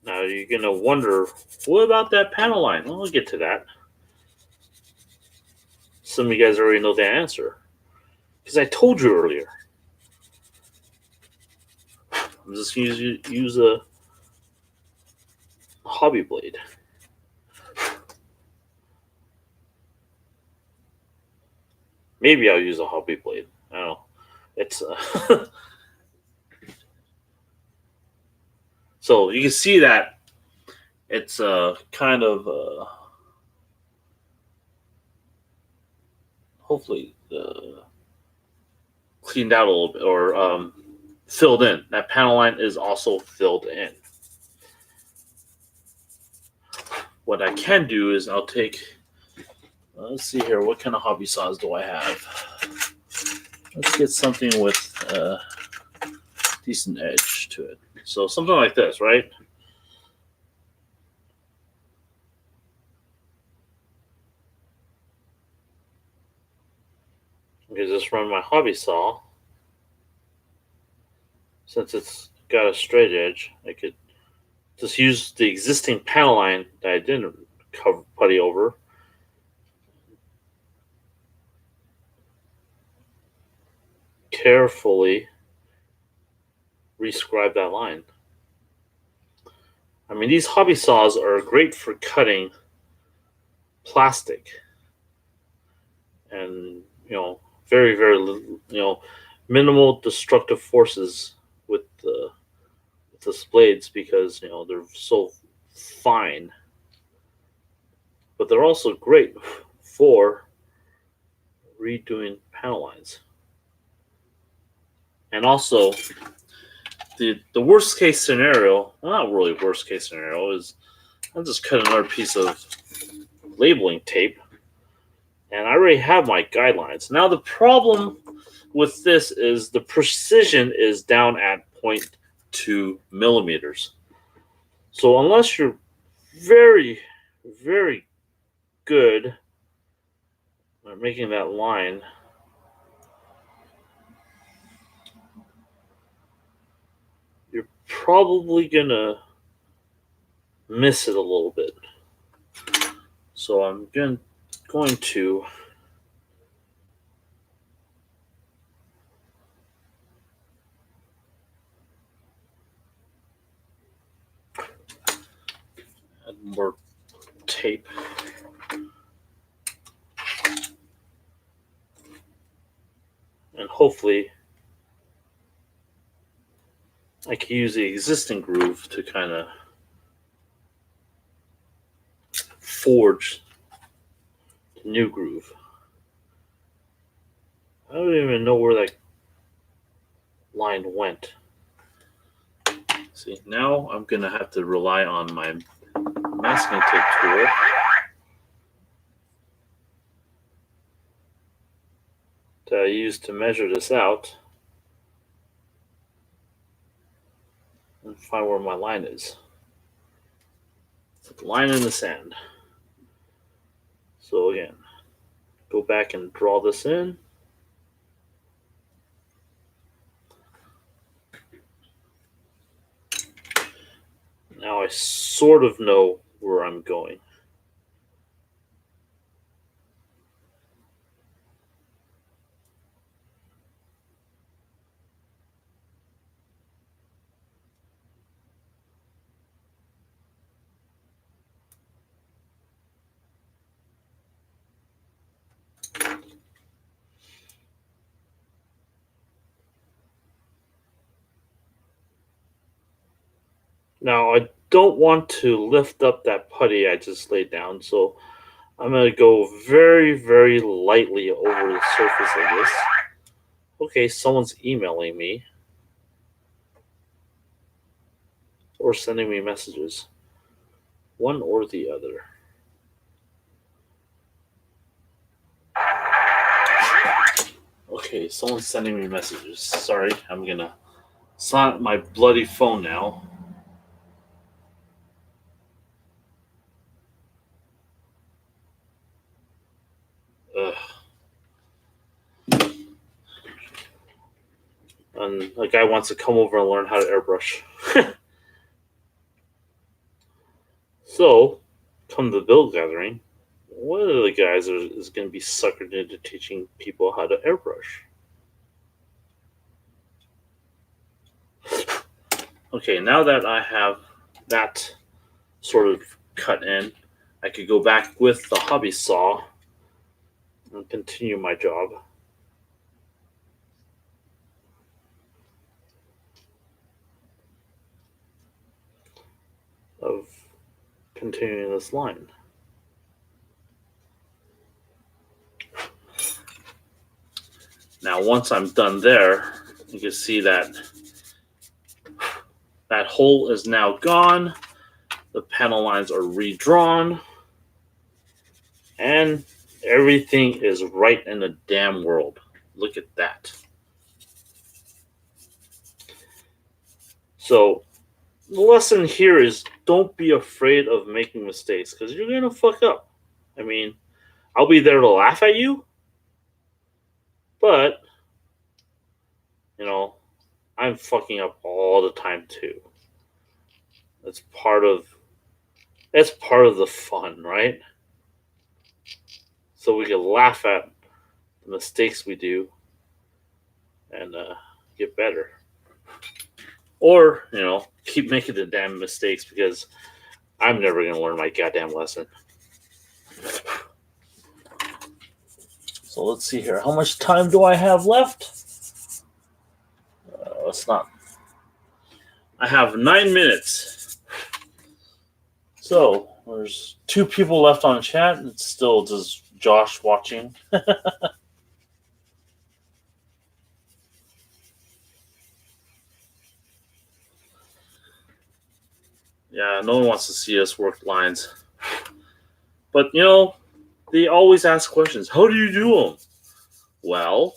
Now you're going to wonder, what about that panel line? Well, we'll get to that. Some of you guys already know the answer. Because I told you earlier. I'm just going to use a hobby blade. Maybe I'll use a hobby blade. I don't know. It's so you can see that it's kind of hopefully cleaned out a little bit or filled in. That panel line is also filled in. What I can do is I'll take, let's see here, what kind of hobby saws do I have? Let's get something with a decent edge to it. So something like this, right? I can just run my hobby saw. Since it's got a straight edge, I could just use the existing panel line that I didn't cover putty over. Carefully rescribe that line. I mean, these hobby saws are great for cutting plastic, and very, very minimal destructive forces with the blades because they're so fine. But they're also great for redoing panel lines. And also, the worst case scenario, well, not really worst case scenario, is I'll just cut another piece of labeling tape, and I already have my guidelines. Now the problem with this is the precision is down at 0.2 millimeters. So unless you're very, very good at making that line, you're probably gonna miss it a little bit. So I'm going to add more tape. And hopefully I can use the existing groove to kind of forge the new groove. I don't even know where that line went. See, now I'm going to have to rely on my masking tape tool that I use to measure this out and find where my line is. Put the line in the sand. So again, go back and draw this in. Now I sort of know where I'm going. Now I don't want to lift up that putty I just laid down, so I'm going to go very, very lightly over the surface of this. Okay, someone's emailing me or sending me messages. One or the other. Okay, someone's sending me messages. Sorry, I'm going to silence my bloody phone now. Ugh. And a guy wants to come over and learn how to airbrush. So, come to the build gathering, one of the guys is going to be suckered into teaching people how to airbrush. Okay, now that I have that sort of cut in, I could go back with the hobby saw and continue my job. Of continuing this line. Now, once I'm done there, you can see that that hole is now gone. The panel lines are redrawn. And everything is right in the damn world. Look at that. So the lesson here is don't be afraid of making mistakes because you're going to fuck up. I mean, I'll be there to laugh at you, but, you know, I'm fucking up all the time too. That's part of the fun, right? So we can laugh at the mistakes we do and get better. Or, you know, keep making the damn mistakes because I'm never going to learn my goddamn lesson. So let's see here. How much time do I have left? Let's not. I have 9 minutes. So there's 2 people left on chat. It's still just Josh watching. Yeah, no one wants to see us work lines. But, you know, they always ask questions. How do you do them? Well,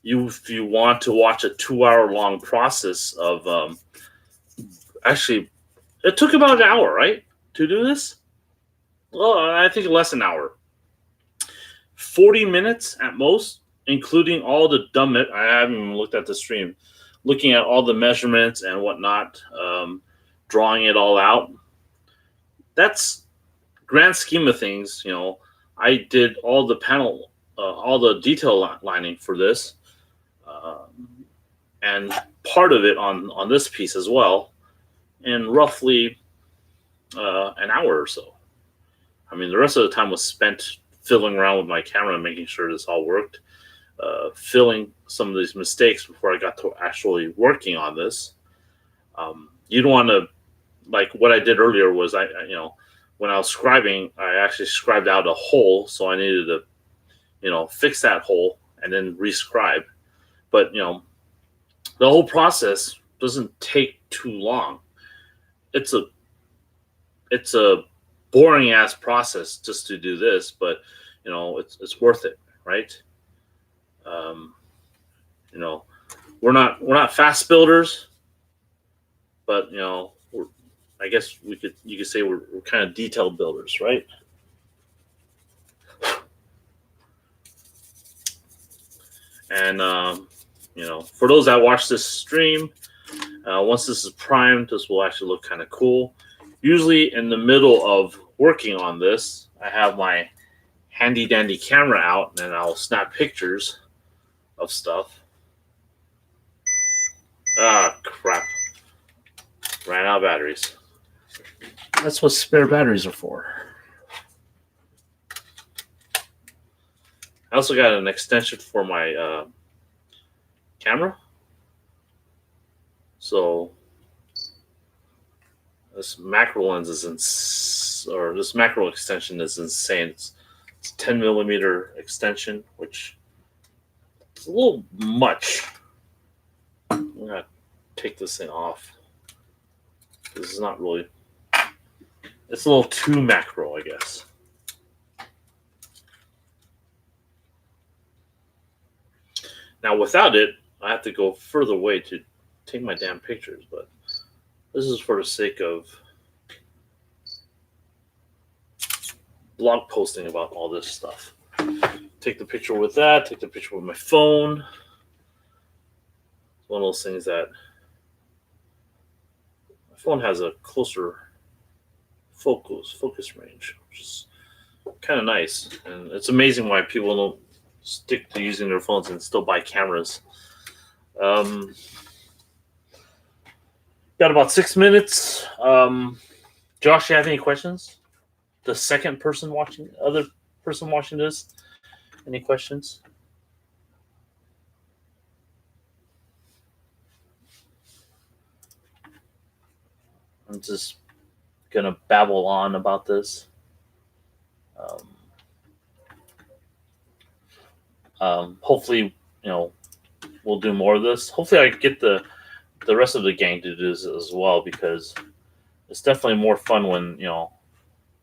if you want to watch a 2-hour-long process of, actually, it took about an hour, right, to do this? Well, I think less than an hour. 40 minutes at most, including all the dumb. I haven't even looked at the stream. Looking at all the measurements and whatnot, drawing it all out. That's grand scheme of things. You know, I did all the panel, all the detail lining for this, and part of it on this piece as well, in roughly an hour or so. I mean, the rest of the time was spent fiddling around with my camera and making sure this all worked, filling some of these mistakes before I got to actually working on this. You don't want to, like what I did earlier was when I was scribing, I actually scribed out a hole, so I needed to, fix that hole and then rescribe. But the whole process doesn't take too long. It's a boring ass process just to do this, but it's worth it, right? We're not fast builders, but I guess you could say we're kind of detail builders, right? And for those that watch this stream, once this is primed, this will actually look kind of cool. Usually in the middle of working on this, I have my handy dandy camera out and I'll snap pictures of stuff. Ah, crap. Ran out of batteries. That's what spare batteries are for. I also got an extension for my camera. So this macro lens this macro extension is insane. It's 10 millimeter extension, which is a little much. I'm gonna take this thing off. This is not really. It's a little too macro, I guess. Now, without it, I have to go further away to take my damn pictures, but this is for the sake of blog posting about all this stuff. Take the picture with that, take the picture with my phone. It's one of those things that my phone has a closer focus range, which is kind of nice. And it's amazing why people don't stick to using their phones and still buy cameras. Got about 6 minutes. Josh, you have any questions? The other person watching this, any questions? I'm just gonna babble on about this. Hopefully, we'll do more of this. Hopefully, I get the rest of the gang to do this as well, because it's definitely more fun when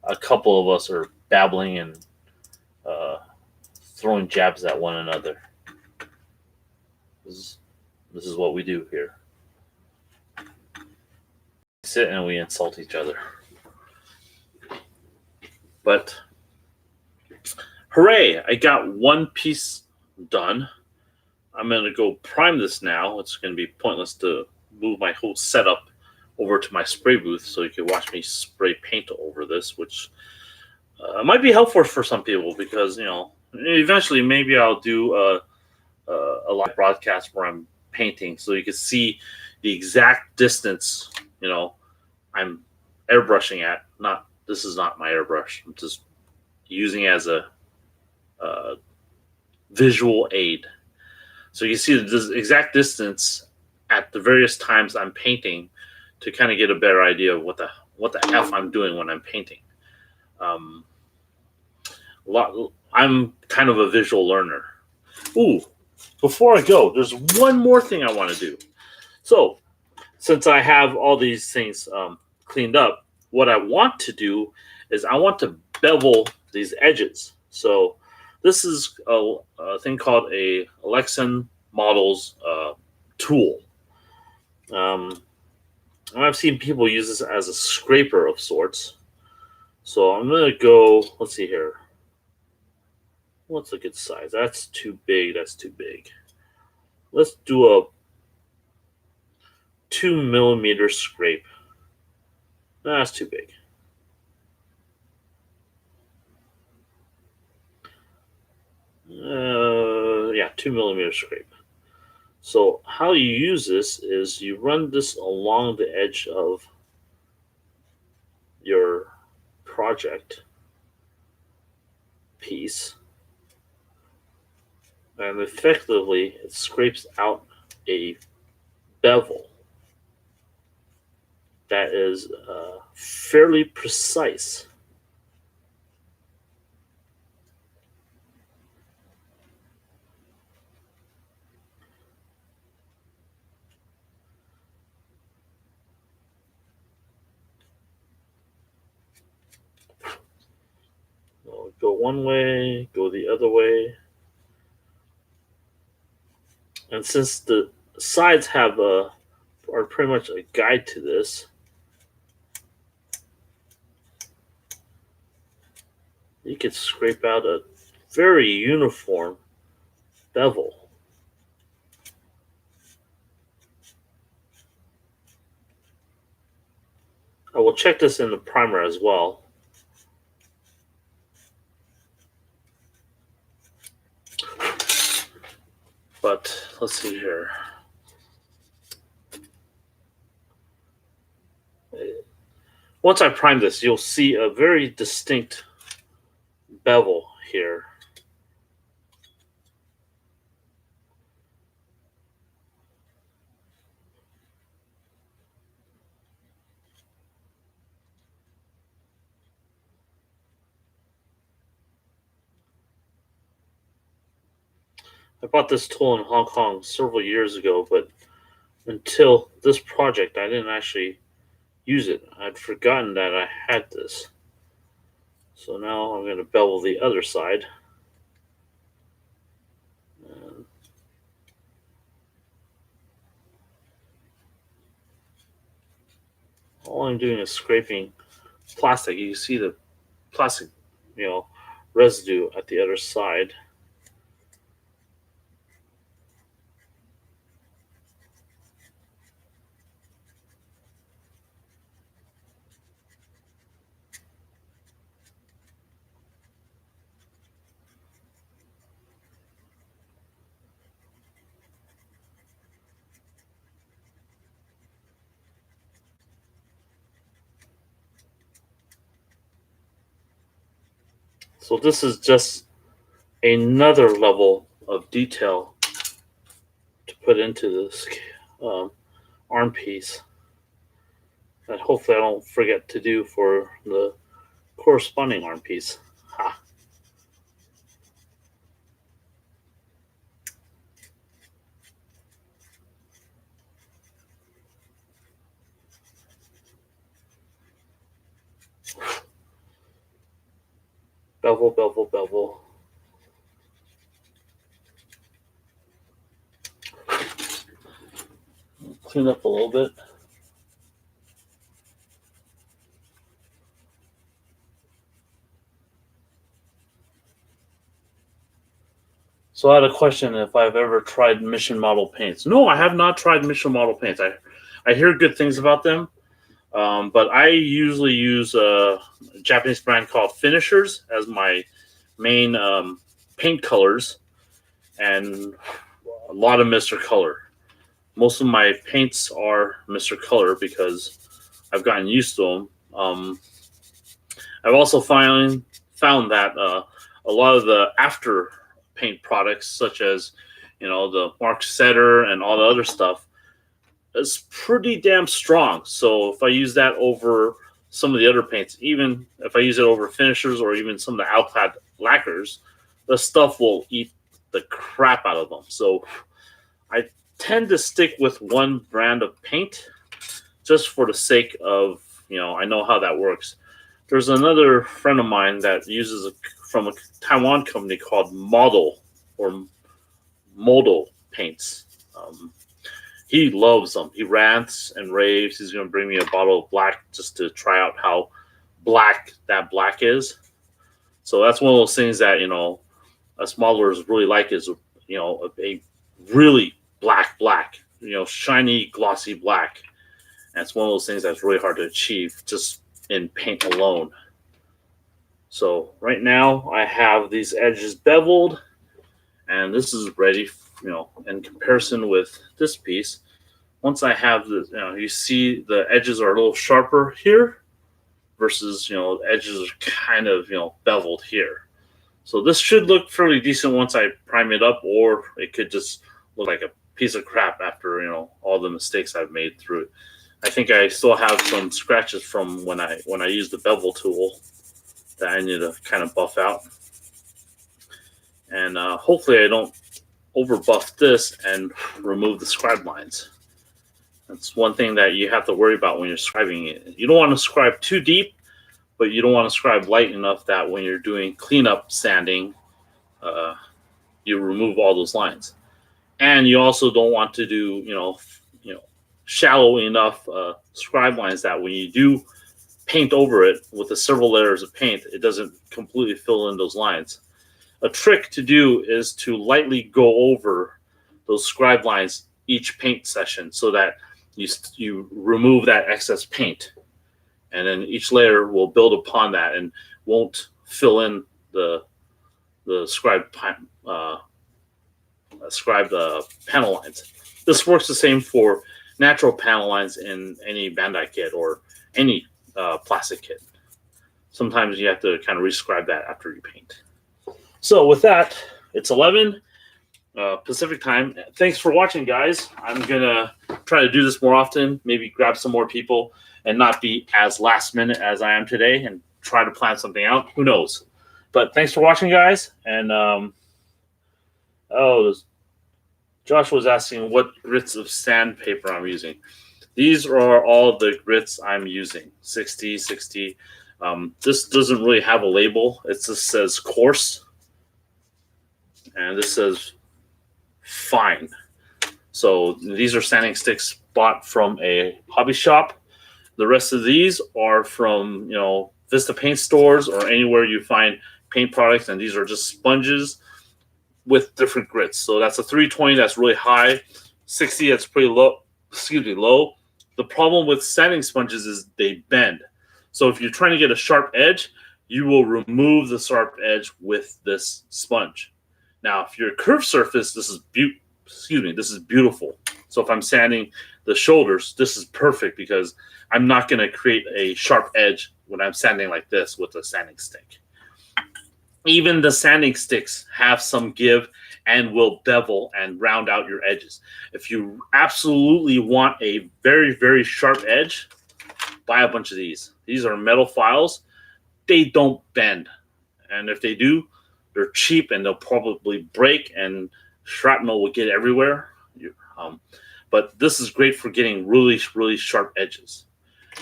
a couple of us are babbling and uh, throwing jabs at one another. This is what we do here. We sit and we insult each other. But hooray! I got one piece done. I'm going to go prime this now. It's going to be pointless to move my whole setup over to my spray booth so you can watch me spray paint over this, which might be helpful for some people, because eventually maybe I'll do a live broadcast where I'm painting, so you can see the exact distance I'm airbrushing at. Not This is not my airbrush. I'm just using it as a visual aid. So you see the exact distance at the various times I'm painting to kind of get a better idea of what the F I'm doing when I'm painting. I'm kind of a visual learner. Ooh, before I go, there's one more thing I want to do. So since I have all these things cleaned up, what I want to do is I want to bevel these edges. So this is a thing called a Alexan Models tool. I've seen people use this as a scraper of sorts. So I'm going to go, let's see here. What's a good size? That's too big. That's too big. Let's do a 2mm scrape. That's too big. Yeah, 2mm scrape. So how you use this is you run this along the edge of your project piece, and effectively it scrapes out a bevel that is fairly precise. Go one way, go the other way. And since the sides are pretty much a guide to this, you can scrape out a very uniform bevel. I will check this in the primer as well. But let's see here. Once I prime this, you'll see a very distinct bevel here. I bought this tool in Hong Kong several years ago, but until this project, I didn't actually use it. I'd forgotten that I had this. So now I'm going to bevel the other side. And all I'm doing is scraping plastic. You can see the plastic, residue at the other side. So this is just another level of detail to put into this arm piece that hopefully I don't forget to do for the corresponding arm piece. Ha. Bevel, bevel, bevel. Clean up a little bit. So I had a question if I've ever tried mission model paints. No, I have not tried mission model paints. I hear good things about them, but I usually use a Japanese brand called Finishers as my main paint colors, and a lot of Mr. Color. Most of my paints are Mr. Color because I've gotten used to them. I've also found that a lot of the after paint products, such as the Mark Setter and all the other stuff, is pretty damn strong. So if I use that over some of the other paints, even if I use it over finishers or even some of the Alclad lacquers, the stuff will eat the crap out of them. So I tend to stick with one brand of paint just for the sake of, I know how that works. There's another friend of mine that uses from a Taiwan company called Model or Model paints. He loves them. He rants and raves. He's going to bring me a bottle of black just to try out how black that black is. So that's one of those things that, us modelers really like is, a really black, shiny, glossy black. And it's one of those things that's really hard to achieve just in paint alone. So right now I have these edges beveled, and this is ready, in comparison with this piece. Once I have the, you see the edges are a little sharper here versus, the edges are kind of, beveled here. So this should look fairly decent once I prime it up, or it could just look like a piece of crap after, all the mistakes I've made through it. I think I still have some scratches from when I used the bevel tool that I need to kind of buff out. And hopefully I don't over buff this and remove the scribe lines. That's one thing that you have to worry about when you're scribing it. You don't want to scribe too deep, but you don't want to scribe light enough that when you're doing cleanup sanding, you remove all those lines. And you also don't want to do, shallow enough scribe lines that when you do paint over it with the several layers of paint, it doesn't completely fill in those lines. A trick to do is to lightly go over those scribe lines each paint session so that you remove that excess paint, and then each layer will build upon that and won't fill in the scribe panel lines. This works the same for natural panel lines in any Bandai kit or any plastic kit. Sometimes you have to kind of rescribe that after you paint. So with that, it's 11 Pacific time. Thanks for watching, guys. I'm gonna try to do this more often, maybe grab some more people and not be as last minute as I am today, and try to plan something out. Who knows? But thanks for watching, guys. And Josh was asking what grits of sandpaper I'm using. These are all the grits I'm using. 60. This doesn't really have a label. It just says coarse, and this says fine. So these are sanding sticks bought from a hobby shop. The rest of these are from, Vista paint stores or anywhere you find paint products, and these are just sponges with different grits. So that's a 320, that's really high. 60, that's pretty low. Low. The problem with sanding sponges is they bend. So if you're trying to get a sharp edge, you will remove the sharp edge with this sponge. Now, if you're a curved surface, this is beautiful. So if I'm sanding the shoulders, this is perfect because I'm not going to create a sharp edge when I'm sanding like this with a sanding stick. Even the sanding sticks have some give and will bevel and round out your edges. If you absolutely want a very, very sharp edge, buy a bunch of these. These are metal files. They don't bend. And if they do, they're cheap and they'll probably break and shrapnel will get everywhere. But this is great for getting really, really sharp edges.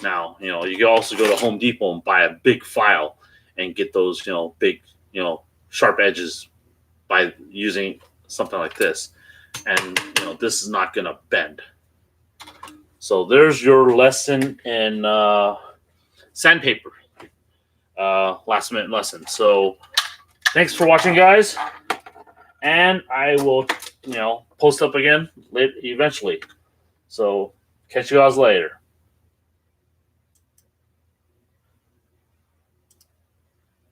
Now, you can also go to Home Depot and buy a big file and get those, big, sharp edges by using something like this. And, this is not going to bend. So there's your lesson in sandpaper. Last minute lesson. So thanks for watching, guys. And I will, post up again eventually. So catch you guys later.